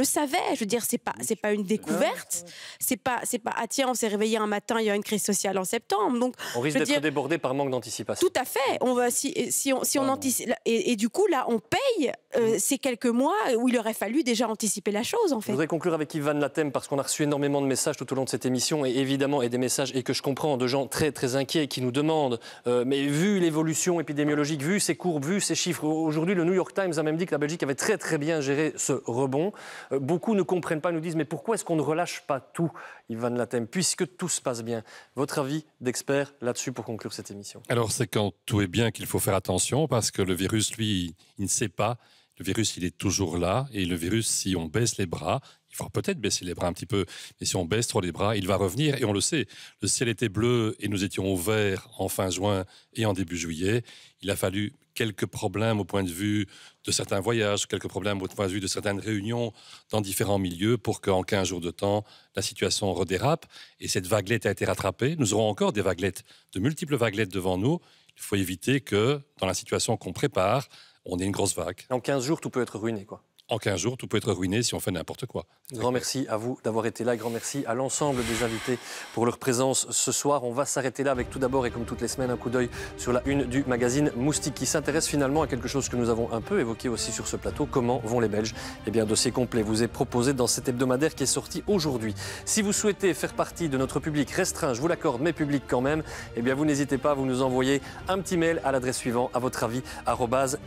Speaker 20: savait. Je veux dire, c'est pas une découverte. C'est pas ah tiens, on s'est réveillé un matin, il y a une crise sociale en septembre. Donc
Speaker 1: on risque d'être débordé par manque d'anticipation.
Speaker 20: Tout à fait. On va si on anticipe et du coup là on paye ces quelques mois où il aurait fallu déjà anticiper la chose en fait.
Speaker 1: Je voudrais conclure avec Yves Van Latem parce qu'on a reçu énormément de messages tout au long de cette émission et évidemment des messages et que je comprends de gens très très inquiets qui nous demandent mais vu l'évolution épidémiologique, vu ces courbes, vu ces chiffres, aujourd'hui le New York Times a même dit que la Belgique avait très très bien géré ce rebond. Beaucoup ne comprennent pas, nous disent mais pourquoi est-ce qu'on ne relâche pas tout, Yves Van Latem, puisque tout se passe bien. Votre avis d'expert là-dessus pour conclure cette émission?
Speaker 3: Alors c'est quand tout est bien qu'il faut faire attention parce que le virus, lui, il ne sait pas. Le virus, il est toujours là. Et le virus, si on baisse les bras, il faut peut-être baisser les bras un petit peu, mais si on baisse trop les bras, il va revenir. Et on le sait, le ciel était bleu et nous étions au vert en fin juin et en début juillet. Il a fallu quelques problèmes au point de vue de certains voyages, quelques problèmes au point de vue de certaines réunions dans différents milieux pour qu'en 15 jours de temps, la situation redérape. Et cette vaguelette a été rattrapée. Nous aurons encore des vaguelettes, de multiples vaguelettes devant nous. Il faut éviter que, dans la situation qu'on prépare, on ait une grosse vague.
Speaker 1: En 15 jours, tout peut être ruiné, quoi.
Speaker 3: En 15 jours, tout peut être ruiné si on fait n'importe quoi.
Speaker 1: Grand merci à vous d'avoir été là. Grand merci à l'ensemble des invités pour leur présence ce soir. On va s'arrêter là avec tout d'abord, et comme toutes les semaines, un coup d'œil sur la une du magazine Moustique qui s'intéresse finalement à quelque chose que nous avons un peu évoqué aussi sur ce plateau. Comment vont les Belges? Eh bien, un dossier complet vous est proposé dans cet hebdomadaire qui est sorti aujourd'hui. Si vous souhaitez faire partie de notre public restreint, je vous l'accorde, mais public quand même, eh bien, vous n'hésitez pas, vous nous envoyez un petit mail à l'adresse suivante, à votre avis,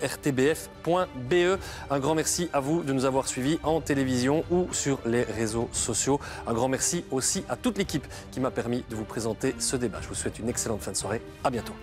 Speaker 1: @rtbf.be. Un grand merci à vous de nous avoir suivis en télévision ou sur les réseaux sociaux. Un grand merci aussi à toute l'équipe qui m'a permis de vous présenter ce débat. Je vous souhaite une excellente fin de soirée. À bientôt.